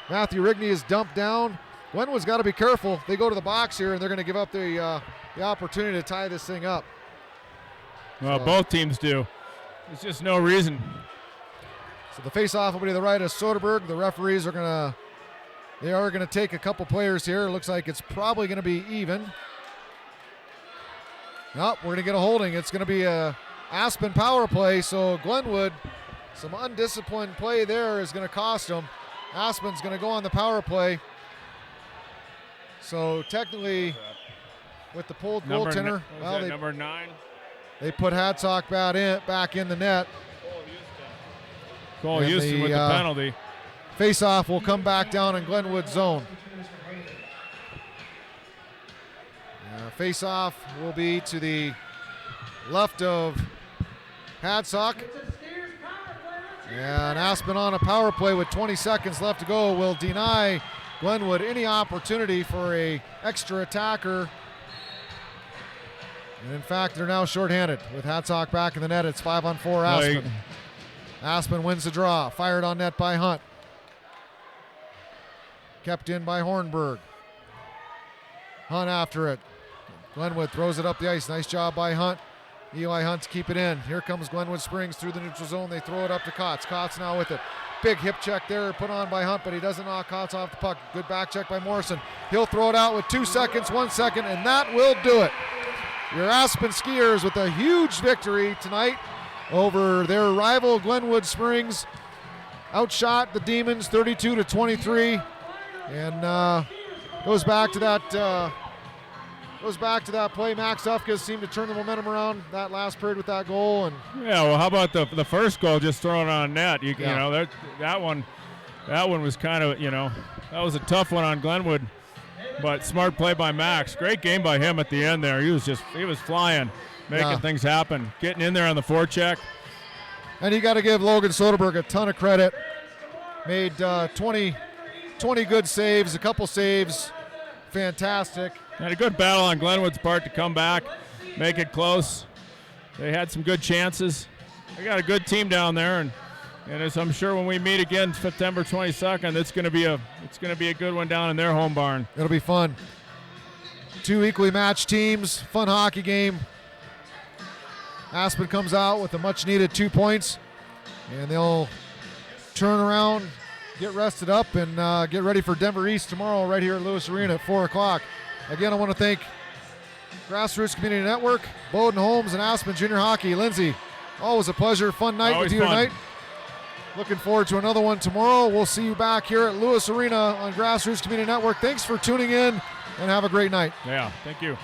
Matthew Rigney is dumped down. Glenwood's got to be careful. They go to the box here and they're going to give up the opportunity to tie this thing up. Well, both teams do. There's just no reason. So the face-off will be to the right of Soderberg. The referees are going to take a couple players here. It looks like it's probably going to be even. Nope, we're going to get a holding. It's going to be a Aspen power play. So Glenwood, some undisciplined play there is going to cost them. Aspen's going to go on the power play. So technically, with the pulled goaltender, number 9. They put Hatsock back in the net. Cole Houston with the penalty. Face-off will come back down in Glenwood's zone. Face-off will be to the left of Hatsock. And Aspen on a power play with 20 seconds left to go will deny Glenwood any opportunity for a extra attacker. And in fact, they're now shorthanded with Hatsock back in the net. It's 5-on-4 Aspen. Aspen wins the draw. Fired on net by Hunt. Kept in by Hornberg. Hunt after it. Glenwood throws it up the ice. Nice job by Hunt. Eli Hunt to keep it in. Here comes Glenwood Springs through the neutral zone. They throw it up to Kotz. Kotz now with it. Big hip check there put on by Hunt, but he doesn't knock Kotz off the puck. Good back check by Morrison. He'll throw it out with 2 seconds, 1 second, and that will do it. Your Aspen Skiers with a huge victory tonight over their rival Glenwood Springs. Outshot the Demons 32-23, and goes back to that play. Max Ufkas seemed to turn the momentum around that last period with that goal. And yeah, well, how about the first goal just thrown on net? You know, that one was kind of, you know, that was a tough one on Glenwood, but smart play by Max. Great game by him at the end there. He was flying, making things happen, getting in there on the forecheck. And you got to give Logan Soderberg a ton of credit. Made 20 good saves, a couple saves. Fantastic. Had a good battle on Glenwood's part to come back, make it close. They had some good chances. They got a good team down there, and as I'm sure when we meet again September 22nd, it's going to be a good one down in their home barn. It'll be fun. 2 equally matched teams, fun hockey game. Aspen comes out with a much-needed 2 points, and they'll turn around, get rested up, and get ready for Denver East tomorrow right here at Lewis Arena at 4 o'clock. Again, I want to thank GrassRoots Community Network, Bowden Homes, and Aspen Junior Hockey. Lindsay, always a pleasure. Fun night Always with you fun. tonight. Looking forward to another one tomorrow. We'll see you back here at Lewis Arena on GrassRoots Community Network. Thanks for tuning in, and have a great night. Yeah, thank you.